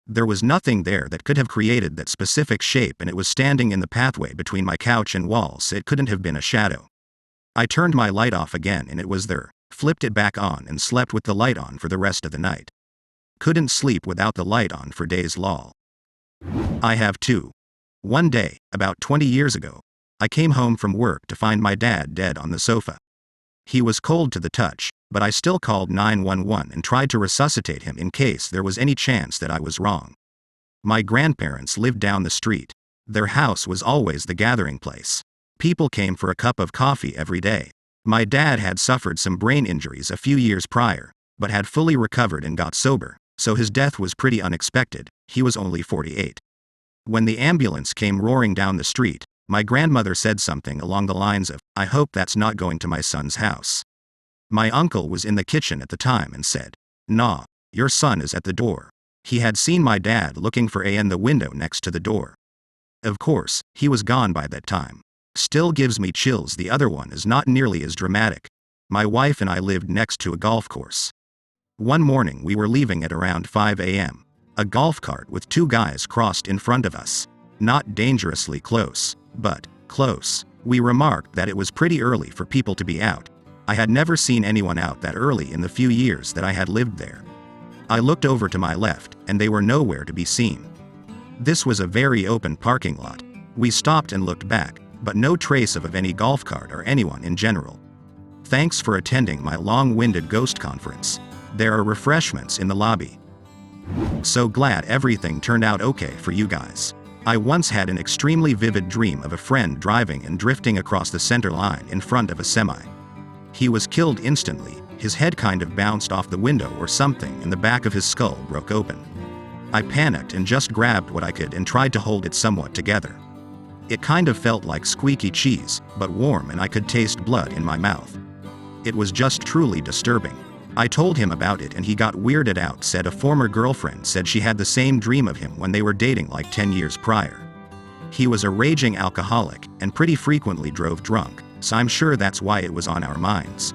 There was nothing there that could have created that specific shape, and it was standing in the pathway between my couch and walls, so it couldn't have been a shadow. I turned my light off again and it was there, flipped it back on and slept with the light on for the rest of the night. Couldn't sleep without the light on for days lol. I have two. One day, about 20 years ago, I came home from work to find my dad dead on the sofa. He was cold to the touch, but I still called 911 and tried to resuscitate him in case there was any chance that I was wrong. My grandparents lived down the street. Their house was always the gathering place. People came for a cup of coffee every day. My dad had suffered some brain injuries a few years prior, but had fully recovered and got sober, so his death was pretty unexpected. He was only 48. When the ambulance came roaring down the street, my grandmother said something along the lines of, "I hope that's not going to my son's house." My uncle was in the kitchen at the time and said, "Nah, your son is at the door." He had seen my dad looking for A in the window next to the door. Of course, he was gone by that time. Still gives me chills. The other one is not nearly as dramatic. My wife and I lived next to a golf course. One morning we were leaving at around 5 a.m. A golf cart with 2 guys crossed in front of us. Not dangerously close, but close. We remarked that it was pretty early for people to be out. I had never seen anyone out that early in the few years that I had lived there. I looked over to my left, and they were nowhere to be seen. This was a very open parking lot. We stopped and looked back, but no trace of any golf cart or anyone in general. Thanks for attending my long-winded ghost conference. There are refreshments in the lobby. So glad everything turned out okay for you guys. I once had an extremely vivid dream of a friend driving and drifting across the center line in front of a semi. He was killed instantly. His head kind of bounced off the window or something and the back of his skull broke open. I panicked and just grabbed what I could and tried to hold it somewhat together. It kind of felt like squeaky cheese, but warm, and I could taste blood in my mouth. It was just truly disturbing. I told him about it and he got weirded out. Said a former girlfriend said she had the same dream of him when they were dating like 10 years prior. He was a raging alcoholic and pretty frequently drove drunk, so I'm sure that's why it was on our minds.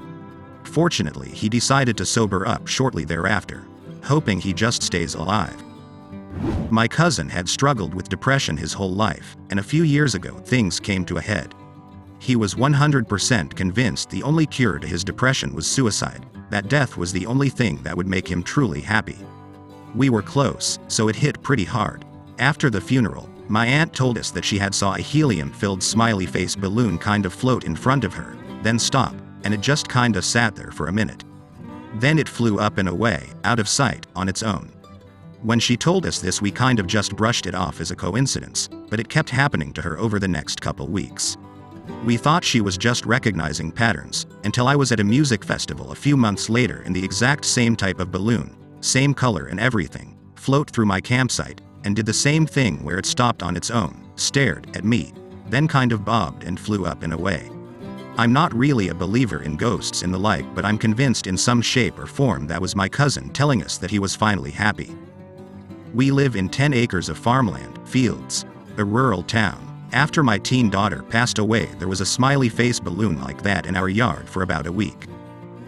Fortunately, he decided to sober up shortly thereafter, hoping he just stays alive. My cousin had struggled with depression his whole life, and a few years ago things came to a head. He was 100% convinced the only cure to his depression was suicide, that death was the only thing that would make him truly happy. We were close, so it hit pretty hard. After the funeral, my aunt told us that she had saw a helium-filled smiley face balloon kind of float in front of her, then stop, and it just kinda sat there for a minute. Then it flew up and away, out of sight, on its own. When she told us this, we kind of just brushed it off as a coincidence, but it kept happening to her over the next couple weeks. We thought she was just recognizing patterns, until I was at a music festival a few months later and the exact same type of balloon, same color and everything, float through my campsite, and did the same thing where it stopped on its own, stared at me, then kind of bobbed and flew up and away. I'm not really a believer in ghosts and the like, but I'm convinced in some shape or form that was my cousin telling us that he was finally happy. We live in 10 acres of farmland, fields, a rural town. After my teen daughter passed away, there was a smiley face balloon like that in our yard for about a week.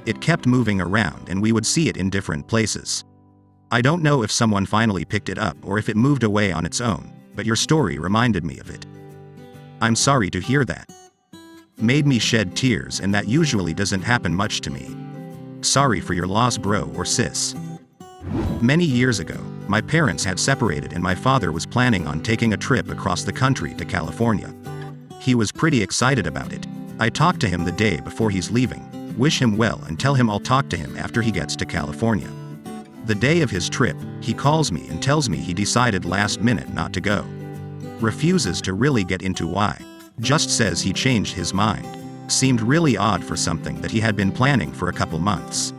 It kept moving around and we would see it in different places. I don't know if someone finally picked it up or if it moved away on its own, but your story reminded me of it. I'm sorry to hear that. Made me shed tears, and that usually doesn't happen much to me. Sorry for your loss, bro or sis. Many years ago, my parents had separated and my father was planning on taking a trip across the country to California. He was pretty excited about it. I talked to him the day before he's leaving, wish him well and tell him I'll talk to him after he gets to California. The day of his trip, he calls me and tells me he decided last minute not to go. Refuses to really get into why. Just says he changed his mind. Seemed really odd for something that he had been planning for a couple months.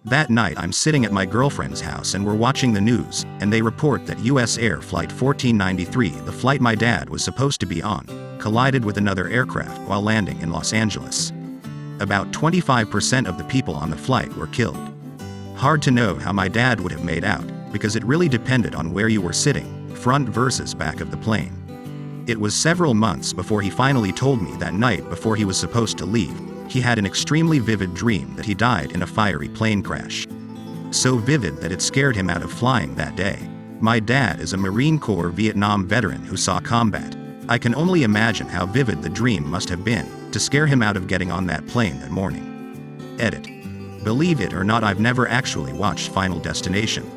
That night I'm sitting at my girlfriend's house and we're watching the news, and they report that US Air Flight 1493, the flight my dad was supposed to be on, collided with another aircraft while landing in Los Angeles. About 25% of the people on the flight were killed. Hard to know how my dad would have made out, because it really depended on where you were sitting, front versus back of the plane. It was several months before he finally told me that night before he was supposed to leave, he had an extremely vivid dream that he died in a fiery plane crash. So vivid that it scared him out of flying that day. My dad is a Marine Corps Vietnam veteran who saw combat. I can only imagine how vivid the dream must have been, to scare him out of getting on that plane that morning. Edit. Believe it or not, I've never actually watched Final Destination.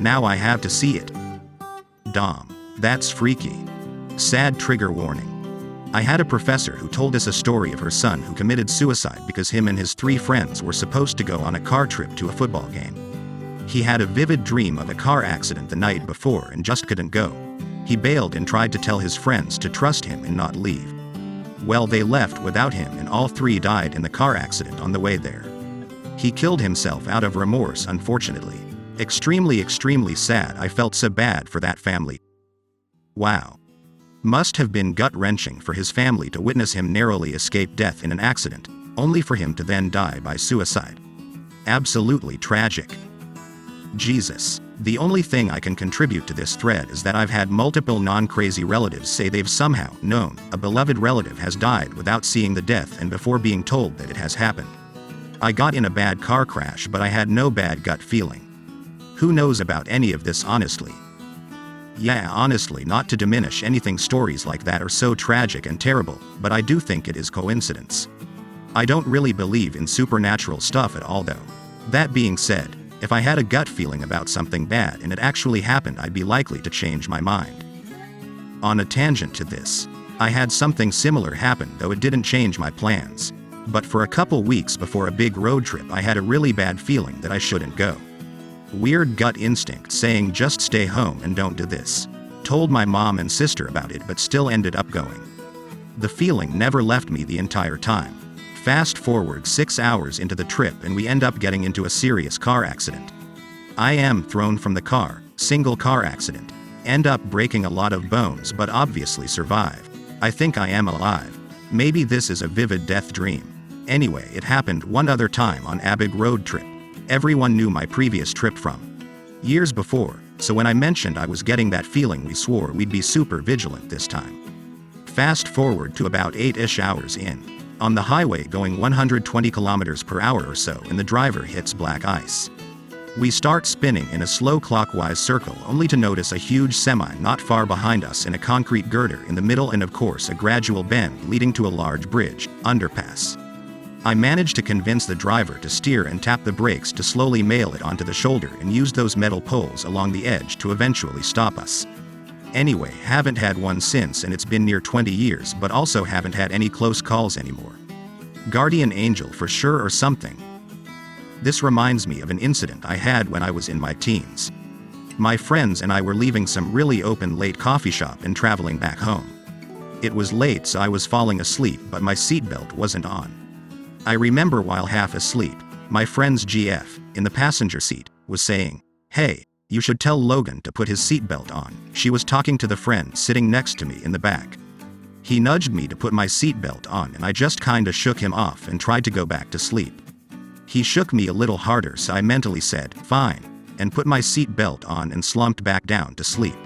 Now I have to see it. Dom. That's freaky. Sad trigger warning. I had a professor who told us a story of her son who committed suicide because him and his 3 friends were supposed to go on a car trip to a football game. He had a vivid dream of a car accident the night before and just couldn't go. He bailed and tried to tell his friends to trust him and not leave. Well, they left without him and all 3 died in the car accident on the way there. He killed himself out of remorse, unfortunately. Extremely sad. I felt so bad for that family. Wow. Must have been gut-wrenching for his family to witness him narrowly escape death in an accident, only for him to then die by suicide. Absolutely tragic. Jesus. The only thing I can contribute to this thread is that I've had multiple non-crazy relatives say they've somehow known a beloved relative has died without seeing the death and before being told that it has happened. I got in a bad car crash, but I had no bad gut feeling. Who knows about any of this, honestly? Yeah, honestly, not to diminish anything, stories like that are so tragic and terrible, but I do think it is coincidence. I don't really believe in supernatural stuff at all though. That being said, if I had a gut feeling about something bad and it actually happened, I'd be likely to change my mind. On a tangent to this, I had something similar happen, though it didn't change my plans. But for a couple weeks before a big road trip, I had a really bad feeling that I shouldn't go. Weird gut instinct saying just stay home and don't do this. Told my mom and sister about it, but still ended up going. The feeling never left me the entire time. Fast forward 6 hours into the trip and we end up getting into a serious car accident. I am thrown from the car, single car accident. End up breaking a lot of bones but obviously survive. I think I am alive. Maybe this is a vivid death dream. Anyway, it happened one other time on a big road trip. Everyone knew my previous trip from years before, so when I mentioned I was getting that feeling, we swore we'd be super vigilant this time. Fast forward to about 8-ish hours in. On the highway going 120 kilometers per hour or so, and the driver hits black ice. We start spinning in a slow clockwise circle, only to notice a huge semi not far behind us and a concrete girder in the middle, and of course a gradual bend leading to a large bridge, underpass. I managed to convince the driver to steer and tap the brakes to slowly mail it onto the shoulder and use those metal poles along the edge to eventually stop us. Anyway, haven't had one since, and it's been near 20 years, but also haven't had any close calls anymore. Guardian angel for sure or something. This reminds me of an incident I had when I was in my teens. My friends and I were leaving some really open late coffee shop and traveling back home. It was late, so I was falling asleep, but my seatbelt wasn't on. I remember while half asleep, my friend's GF, in the passenger seat, was saying, "Hey, you should tell Logan to put his seatbelt on." She was talking to the friend sitting next to me in the back. He nudged me to put my seatbelt on, and I just kinda shook him off and tried to go back to sleep. He shook me a little harder, so I mentally said, "Fine," and put my seatbelt on and slumped back down to sleep.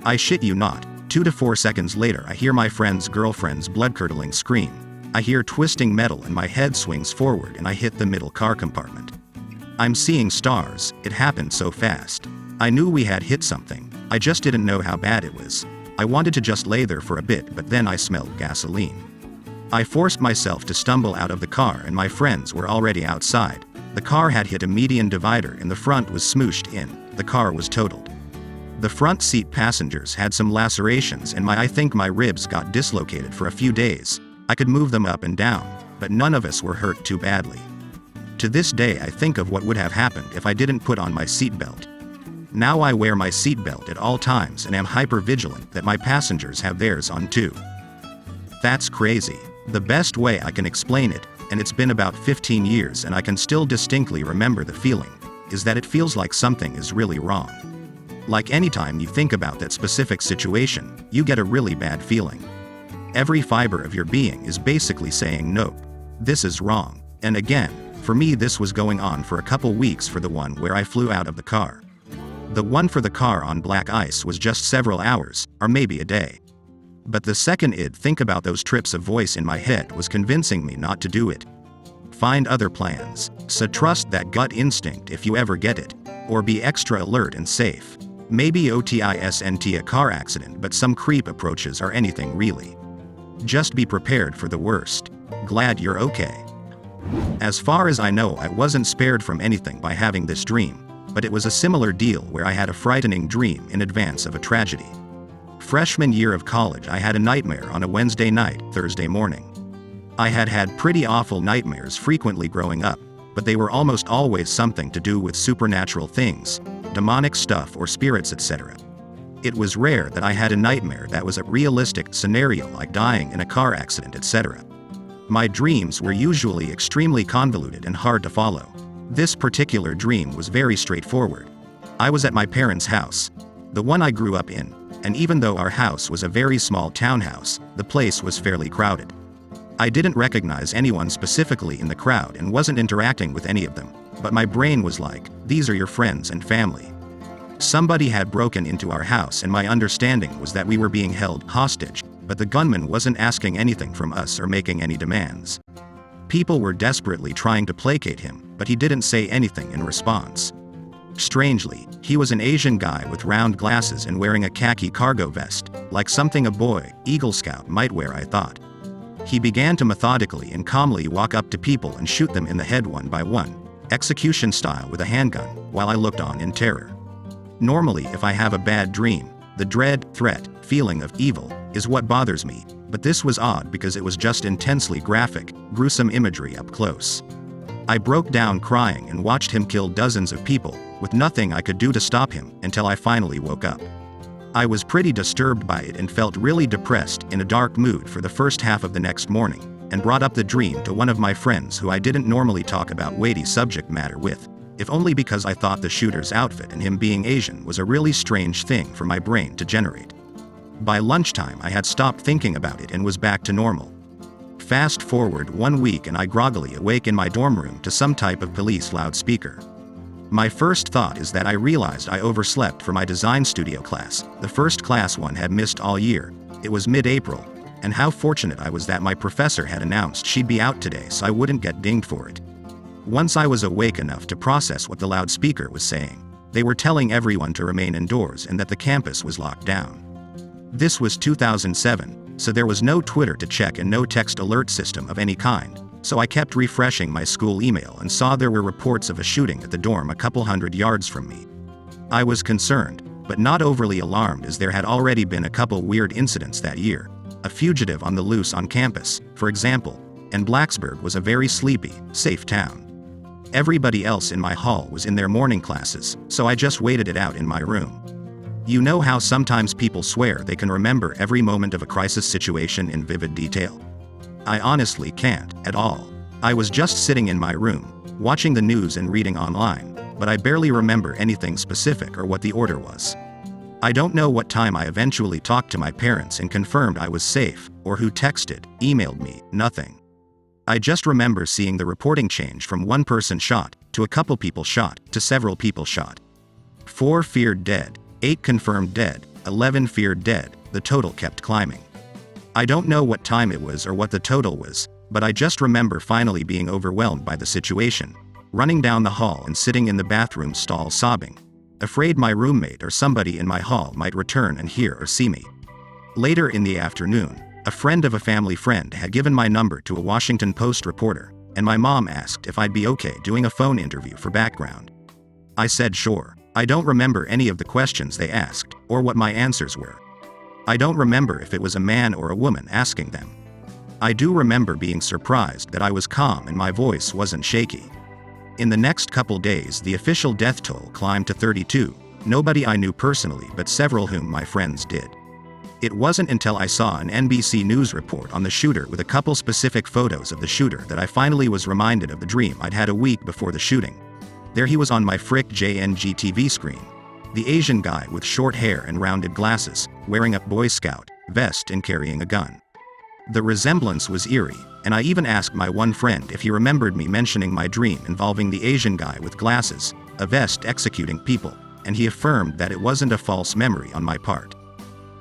I shit you not, 2 to 4 seconds later I hear my friend's girlfriend's blood-curdling scream. I hear twisting metal and my head swings forward and I hit the middle car compartment. I'm seeing stars, it happened so fast. I knew we had hit something, I just didn't know how bad it was. I wanted to just lay there for a bit, but then I smelled gasoline. I forced myself to stumble out of the car and my friends were already outside. The car had hit a median divider and the front was smooshed in. The car was totaled. The front seat passengers had some lacerations and I think my ribs got dislocated for a few days. I could move them up and down, but none of us were hurt too badly. To this day I think of what would have happened if I didn't put on my seatbelt. Now I wear my seatbelt at all times and am hyper-vigilant that my passengers have theirs on too. That's crazy. The best way I can explain it, and it's been about 15 years and I can still distinctly remember the feeling, is that it feels like something is really wrong. Like anytime you think about that specific situation, you get a really bad feeling. Every fiber of your being is basically saying nope, this is wrong. And again, for me this was going on for a couple weeks for the one where I flew out of the car. The one for the car on black ice was just several hours, or maybe a day. But the second I'd think about those trips, a voice in my head was convincing me not to do it. Find other plans, so trust that gut instinct if you ever get it. Or be extra alert and safe. Maybe OTISNT a car accident, but some creep approaches or anything really. Just be prepared for the worst. Glad you're okay. As far as I know, I wasn't spared from anything by having this dream, but it was a similar deal where I had a frightening dream in advance of a tragedy. Freshman year of college, I had a nightmare on a Wednesday night, Thursday morning. I had had pretty awful nightmares frequently growing up, but they were almost always something to do with supernatural things, demonic stuff or spirits, etc. It was rare that I had a nightmare that was a realistic scenario like dying in a car accident, etc. My dreams were usually extremely convoluted and hard to follow. This particular dream was very straightforward. I was at my parents' house, the one I grew up in, and even though our house was a very small townhouse, the place was fairly crowded. I didn't recognize anyone specifically in the crowd and wasn't interacting with any of them, but my brain was like, these are your friends and family. Somebody had broken into our house and my understanding was that we were being held hostage, but the gunman wasn't asking anything from us or making any demands. People were desperately trying to placate him, but he didn't say anything in response. Strangely, he was an Asian guy with round glasses and wearing a khaki cargo vest, like something a boy, Eagle Scout, might wear, I thought. He began to methodically and calmly walk up to people and shoot them in the head one by one, execution style with a handgun, while I looked on in terror. Normally, if I have a bad dream, the dread, threat, feeling of evil is what bothers me, but this was odd because it was just intensely graphic, gruesome imagery up close. I broke down crying and watched him kill dozens of people, with nothing I could do to stop him, until I finally woke up. I was pretty disturbed by it and felt really depressed, in a dark mood for the first half of the next morning, and brought up the dream to one of my friends who I didn't normally talk about weighty subject matter with, if only because I thought the shooter's outfit and him being Asian was a really strange thing for my brain to generate. By lunchtime I had stopped thinking about it and was back to normal. Fast forward 1 week and I groggily awake in my dorm room to some type of police loudspeaker. My first thought is that I realized I overslept for my design studio class, the first class one had missed all year. It was mid-April, and how fortunate I was that my professor had announced she'd be out today so I wouldn't get dinged for it. Once I was awake enough to process what the loudspeaker was saying, they were telling everyone to remain indoors and that the campus was locked down. This was 2007, so there was no Twitter to check and no text alert system of any kind. So I kept refreshing my school email and saw there were reports of a shooting at the dorm a couple hundred yards from me. I was concerned, but not overly alarmed as there had already been a couple weird incidents that year. A fugitive on the loose on campus, for example, and Blacksburg was a very sleepy, safe town. Everybody else in my hall was in their morning classes, so I just waited it out in my room. You know how sometimes people swear they can remember every moment of a crisis situation in vivid detail? I honestly can't, at all. I was just sitting in my room, watching the news and reading online, but I barely remember anything specific or what the order was. I don't know what time I eventually talked to my parents and confirmed I was safe, or who texted, emailed me, nothing. I just remember seeing the reporting change from one person shot, to a couple people shot, to several people shot. 4 feared dead, 8 confirmed dead, 11 feared dead, the total kept climbing. I don't know what time it was or what the total was, but I just remember finally being overwhelmed by the situation, running down the hall and sitting in the bathroom stall sobbing, afraid my roommate or somebody in my hall might return and hear or see me. Later in the afternoon, a friend of a family friend had given my number to a Washington Post reporter, and my mom asked if I'd be okay doing a phone interview for background. I said sure. I don't remember any of the questions they asked, or what my answers were. I don't remember if it was a man or a woman asking them. I do remember being surprised that I was calm and my voice wasn't shaky. In the next couple days, the official death toll climbed to 32, nobody I knew personally but several whom my friends did. It wasn't until I saw an NBC News report on the shooter with a couple specific photos of the shooter that I finally was reminded of the dream I'd had a week before the shooting. There he was on my frick JNG TV screen. The Asian guy with short hair and rounded glasses, wearing a Boy Scout vest and carrying a gun. The resemblance was eerie, and I even asked my one friend if he remembered me mentioning my dream involving the Asian guy with glasses, a vest executing people, and he affirmed that it wasn't a false memory on my part.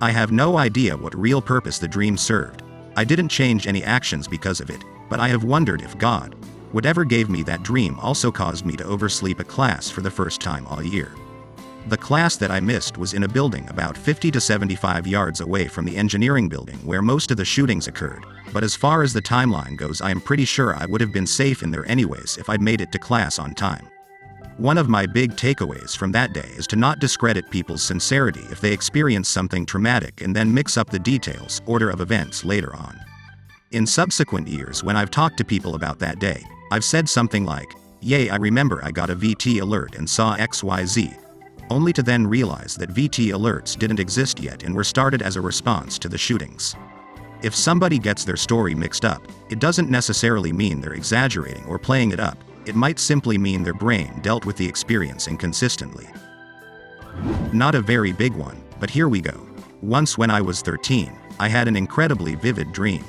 I have no idea what real purpose the dream served. I didn't change any actions because of it, but I have wondered if God, whatever gave me that dream, also caused me to oversleep a class for the first time all year. The class that I missed was in a building about 50 to 75 yards away from the engineering building where most of the shootings occurred, but as far as the timeline goes, I am pretty sure I would have been safe in there anyways if I'd made it to class on time. One of my big takeaways from that day is to not discredit people's sincerity if they experience something traumatic and then mix up the details, order of events later on. In subsequent years, when I've talked to people about that day, I've said something like, "Yay, I remember I got a VT alert and saw XYZ," only to then realize that VT alerts didn't exist yet and were started as a response to the shootings. If somebody gets their story mixed up, it doesn't necessarily mean they're exaggerating or playing it up, it might simply mean their brain dealt with the experience inconsistently. Not a very big one, but here we go. Once when I was 13, I had an incredibly vivid dream.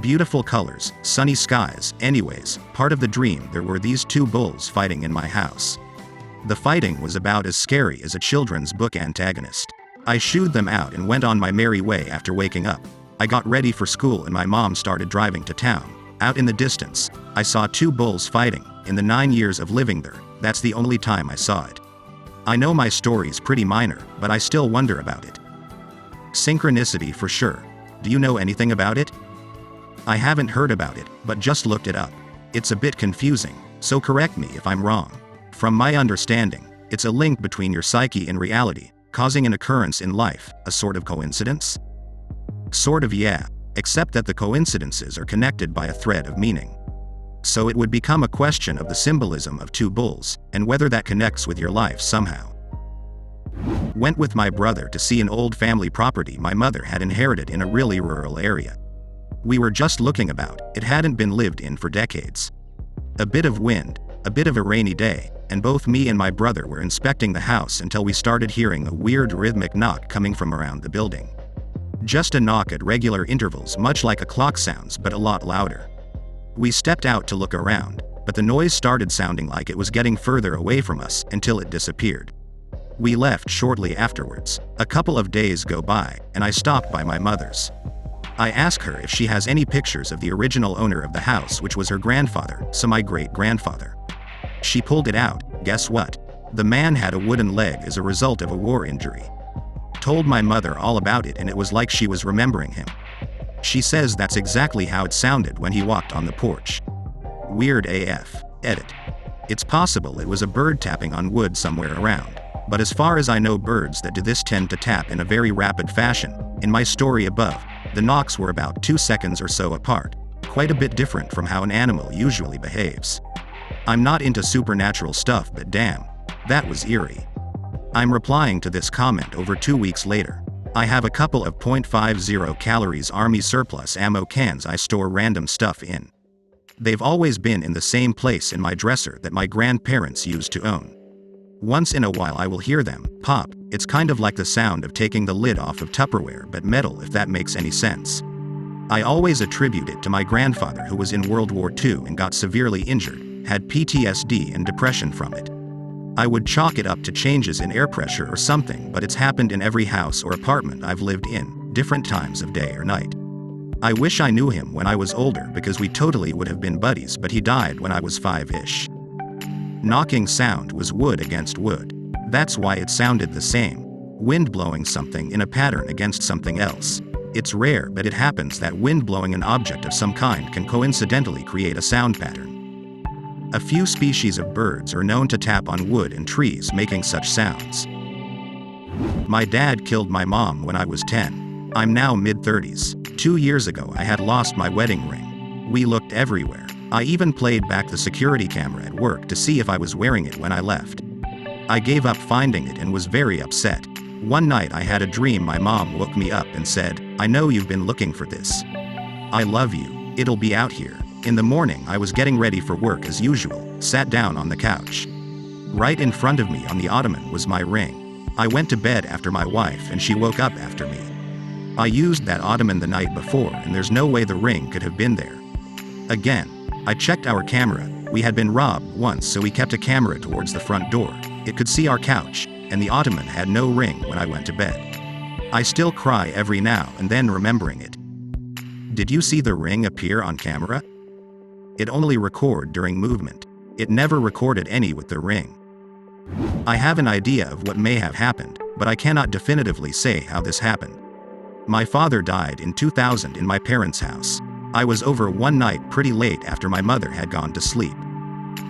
Beautiful colors, sunny skies. Anyways, part of the dream there were these 2 bulls fighting in my house. The fighting was about as scary as a children's book antagonist. I shooed them out and went on my merry way after waking up. I got ready for school and my mom started driving to town. Out in the distance, I saw 2 bulls fighting. In the 9 years of living there, that's the only time I saw it. I know my story's pretty minor, but I still wonder about it. Synchronicity for sure. Do you know anything about it? I haven't heard about it, but just looked it up. It's a bit confusing, so correct me if I'm wrong. From my understanding, it's a link between your psyche and reality, causing an occurrence in life, a sort of coincidence? Sort of, yeah, except that the coincidences are connected by a thread of meaning. So it would become a question of the symbolism of 2 bulls, and whether that connects with your life somehow. Went with my brother to see an old family property my mother had inherited in a really rural area. We were just looking about, it hadn't been lived in for decades. A bit of wind, a bit of a rainy day, and both me and my brother were inspecting the house until we started hearing a weird rhythmic knock coming from around the building. Just a knock at regular intervals, much like a clock sounds, but a lot louder. We stepped out to look around, but the noise started sounding like it was getting further away from us until it disappeared. We left shortly afterwards. A couple of days go by, and I stopped by my mother's. I ask her if she has any pictures of the original owner of the house, which was her grandfather, so my great-grandfather. She pulled it out. Guess what? The man had a wooden leg as a result of a war injury. Told my mother all about it and it was like she was remembering him. She says that's exactly how it sounded when he walked on the porch. Weird AF. Edit. It's possible it was a bird tapping on wood somewhere around, but as far as I know, birds that do this tend to tap in a very rapid fashion. In my story above, the knocks were about 2 seconds or so apart. quite a bit different from how an animal usually behaves. I'm not into supernatural stuff, but damn, that was eerie. I'm replying to this comment over 2 weeks later. I have a couple of .50 calories army surplus ammo cans I store random stuff in. They've always been in the same place in my dresser that my grandparents used to own. Once in a while I will hear them pop. It's kind of like the sound of taking the lid off of Tupperware, but metal, if that makes any sense. I always attribute it to my grandfather, who was in World War II and got severely injured, had PTSD and depression from it. I would chalk it up to changes in air pressure or something, but it's happened in every house or apartment I've lived in, different times of day or night. I wish I knew him when I was older, because we totally would have been buddies, but he died when I was 5-ish. Knocking sound was wood against wood. That's why it sounded the same. Wind blowing something in a pattern against something else. It's rare, but it happens that wind blowing an object of some kind can coincidentally create a sound pattern. A few species of birds are known to tap on wood and trees, making such sounds. My dad killed my mom when I was 10. I'm now mid-30s. 2 years ago I had lost my wedding ring. We looked everywhere. I even played back the security camera at work to see if I was wearing it when I left. I gave up finding it and was very upset. One night I had a dream my mom woke me up and said, "I know you've been looking for this. I love you. It'll be out here." In the morning I was getting ready for work as usual, sat down on the couch. Right in front of me on the ottoman was my ring. I went to bed after my wife and she woke up after me. I used that ottoman the night before and there's no way the ring could have been there. Again, I checked our camera. We had been robbed once, so we kept a camera towards the front door. It could see our couch, and the ottoman had no ring when I went to bed. I still cry every now and then remembering it. Did you see the ring appear on camera? It only recorded during movement. It never recorded any with the ring. I have an idea of what may have happened, but I cannot definitively say how this happened. My father died in 2000 in my parents' house. I was over one night pretty late after my mother had gone to sleep.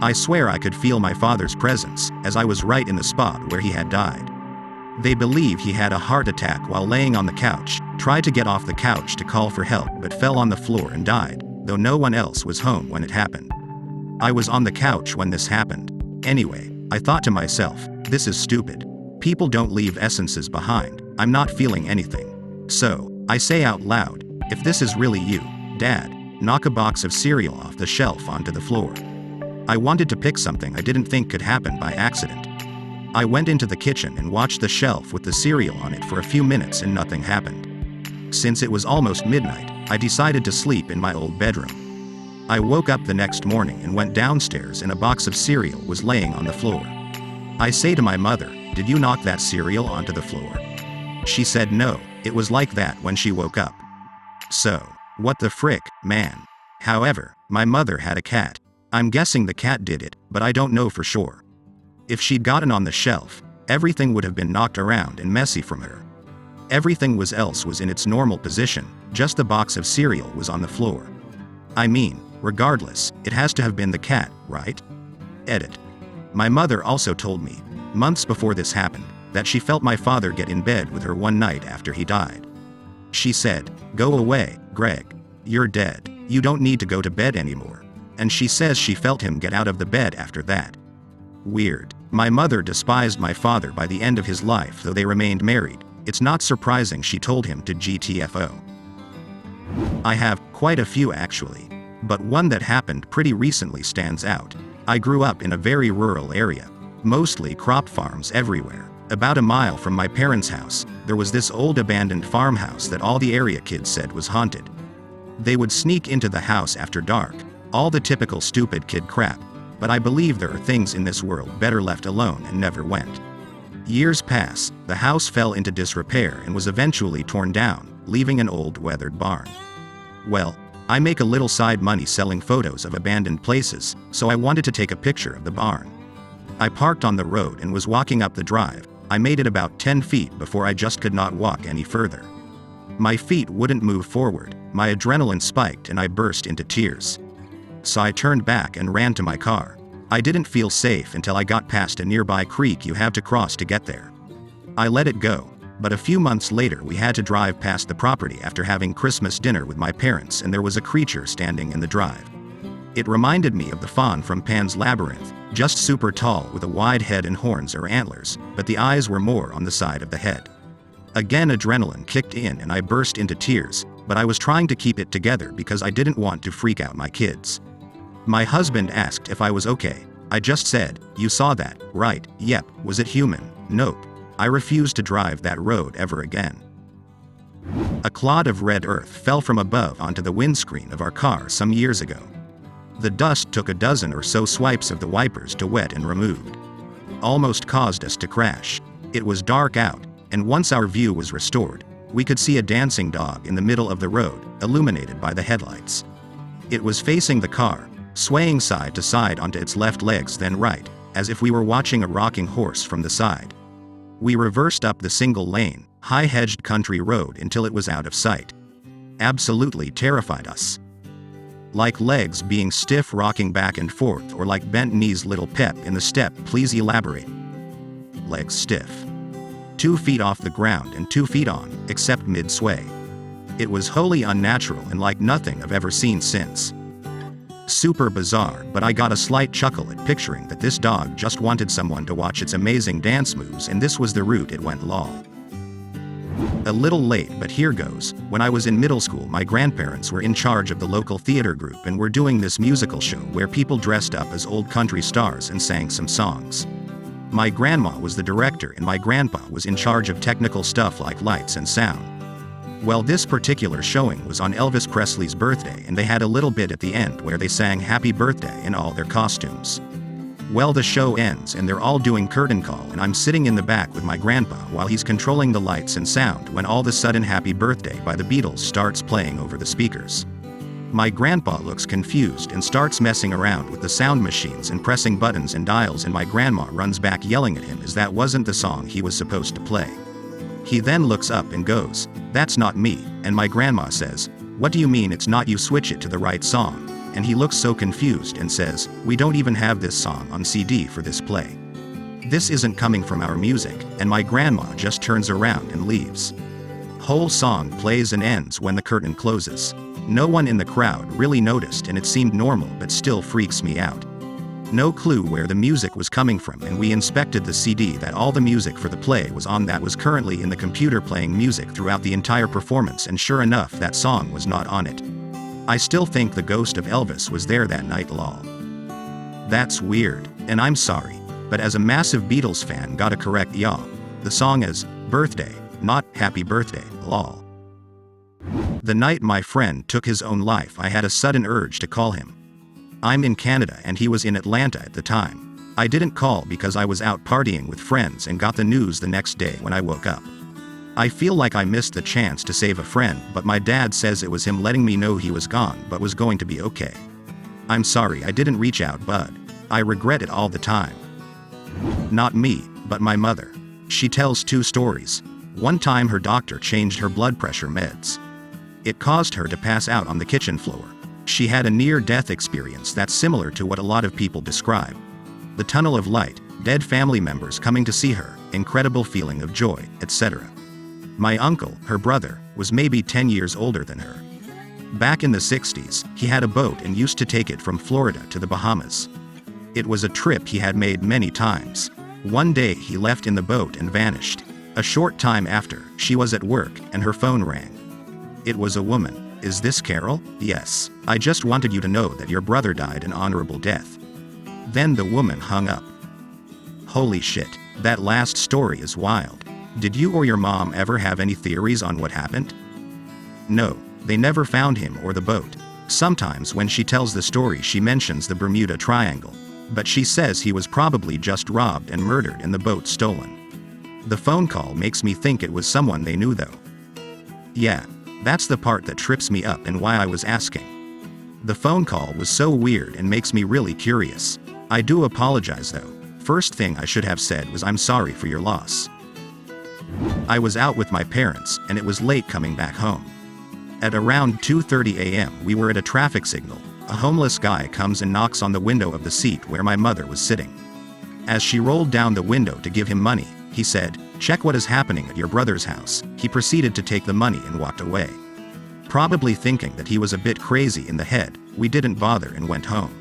I swear I could feel my father's presence, as I was right in the spot where he had died. They believe he had a heart attack while laying on the couch, tried to get off the couch to call for help but fell on the floor and died, though no one else was home when it happened. I was on the couch when this happened. Anyway, I thought to myself, this is stupid. People don't leave essences behind. I'm not feeling anything. So, I say out loud, if this is really you, Dad, knock a box of cereal off the shelf onto the floor. I wanted to pick something I didn't think could happen by accident. I went into the kitchen and watched the shelf with the cereal on it for a few minutes and nothing happened. Since it was almost midnight, I decided to sleep in my old bedroom. I woke up the next morning and went downstairs and a box of cereal was laying on the floor. I say to my mother, "Did you knock that cereal onto the floor?" She said no, it was like that when she woke up. So, what the frick, man. However, my mother had a cat. I'm guessing the cat did it, but I don't know for sure. If she'd gotten on the shelf, everything would have been knocked around and messy from her. Everything else was in its normal position, just the box of cereal was on the floor. I mean, regardless, it has to have been the cat, right? Edit. My mother also told me, months before this happened, that she felt my father get in bed with her one night after he died. She said, "Go away, Greg. You're dead. You don't need to go to bed anymore." And she says she felt him get out of the bed after that. Weird. My mother despised my father by the end of his life, though they remained married. It's not surprising she told him to GTFO. I have quite a few actually, but one that happened pretty recently stands out. I grew up in a very rural area, mostly crop farms everywhere. About a mile from my parents' house, there was this old abandoned farmhouse that all the area kids said was haunted. They would sneak into the house after dark, all the typical stupid kid crap, but I believe there are things in this world better left alone and never went. Years pass, the house fell into disrepair and was eventually torn down, leaving an old weathered barn. Well, I make a little side money selling photos of abandoned places, so I wanted to take a picture of the barn. I parked on the road and was walking up the drive. I made it about 10 feet before I just could not walk any further. My feet wouldn't move forward, my adrenaline spiked and I burst into tears. So I turned back and ran to my car. I didn't feel safe until I got past a nearby creek you have to cross to get there. I let it go. But a few months later we had to drive past the property after having Christmas dinner with my parents, and there was a creature standing in the drive. It reminded me of the fawn from Pan's Labyrinth, just super tall with a wide head and horns or antlers, but the eyes were more on the side of the head. Again adrenaline kicked in and I burst into tears, but I was trying to keep it together because I didn't want to freak out my kids. My husband asked if I was okay. I just said, "You saw that, right? Yep." Was it human? Nope. I refused to drive that road ever again. A clod of red earth fell from above onto the windscreen of our car some years ago. The dust took a dozen or so swipes of the wipers to wet and removed. Almost caused us to crash. It was dark out, and once our view was restored, we could see a dancing dog in the middle of the road, illuminated by the headlights. It was facing the car, swaying side to side onto its left legs then right, as if we were watching a rocking horse from the side. We reversed up the single-lane, high-hedged country road until it was out of sight. Absolutely terrified us. Like legs being stiff rocking back and forth, or like bent knees. Little pep in the step, please elaborate. Legs stiff. 2 feet off the ground and 2 feet on, except mid-sway. It was wholly unnatural and like nothing I've ever seen since. Super bizarre, but I got a slight chuckle at picturing that this dog just wanted someone to watch its amazing dance moves, and this was the route it went. Lol. A little late, but here goes. When I was in middle school, my grandparents were in charge of the local theater group and were doing this musical show where people dressed up as old country stars and sang some songs. My grandma was the director and my grandpa was in charge of technical stuff like lights and sound. Well, this particular showing was on Elvis Presley's birthday, and they had a little bit at the end where they sang Happy Birthday in all their costumes. Well, the show ends and they're all doing curtain call, and I'm sitting in the back with my grandpa while he's controlling the lights and sound, when all of a sudden Happy Birthday by the Beatles starts playing over the speakers. My grandpa looks confused and starts messing around with the sound machines and pressing buttons and dials, and my grandma runs back yelling at him as that wasn't the song he was supposed to play. He then looks up and goes, "That's not me," and my grandma says, "What do you mean it's not you? Switch it to the right song." And he looks so confused and says, "We don't even have this song on CD for this play. This isn't coming from our music," and my grandma just turns around and leaves. Whole song plays and ends when the curtain closes. No one in the crowd really noticed and it seemed normal, but still freaks me out. No clue where the music was coming from, and we inspected the CD that all the music for the play was on that was currently in the computer playing music throughout the entire performance, and sure enough that song was not on it. I still think the ghost of Elvis was there that night. Lol. That's weird, and I'm sorry, but as a massive Beatles fan gotta correct y'all. The song is Birthday, not Happy Birthday. Lol. The night my friend took his own life, I had a sudden urge to call him. I'm in Canada and he was in Atlanta at the time. I didn't call because I was out partying with friends and got the news the next day when I woke up. I feel like I missed the chance to save a friend, but my dad says it was him letting me know he was gone but was going to be okay. I'm sorry I didn't reach out, bud. I regret it all the time. Not me, but my mother. She tells 2 stories. One time her doctor changed her blood pressure meds. It caused her to pass out on the kitchen floor. She had a near-death experience that's similar to what a lot of people describe. The tunnel of light, dead family members coming to see her, incredible feeling of joy, etc. My uncle, her brother, was maybe 10 years older than her. Back in the 60s, he had a boat and used to take it from Florida to the Bahamas. It was a trip he had made many times. One day he left in the boat and vanished. A short time after, she was at work and her phone rang. It was a woman. "Is this Carol?" "Yes. I just wanted you to know that your brother died an honorable death." Then the woman hung up. Holy shit, that last story is wild. Did you or your mom ever have any theories on what happened? No, they never found him or the boat. Sometimes when she tells the story she mentions the Bermuda Triangle, but she says he was probably just robbed and murdered and the boat stolen. The phone call makes me think it was someone they knew though. Yeah. That's the part that trips me up and why I was asking. The phone call was so weird and makes me really curious. I do apologize though. First thing I should have said was I'm sorry for your loss. I was out with my parents and it was late coming back home. At around 2:30 a.m. we were at a traffic signal. A homeless guy comes and knocks on the window of the seat where my mother was sitting. As she rolled down the window to give him money, he said, Check what is happening at your brother's house. He proceeded to take the money and walked away. Probably thinking that he was a bit crazy in the head, we didn't bother and went home.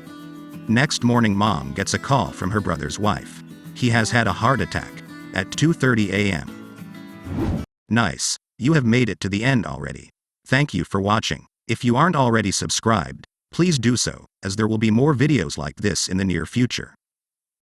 Next morning mom gets a call from her brother's wife. He has had a heart attack. At 2:30 a.m. Nice. You have made it to the end already. Thank you for watching. If you aren't already subscribed, please do so, as there will be more videos like this in the near future.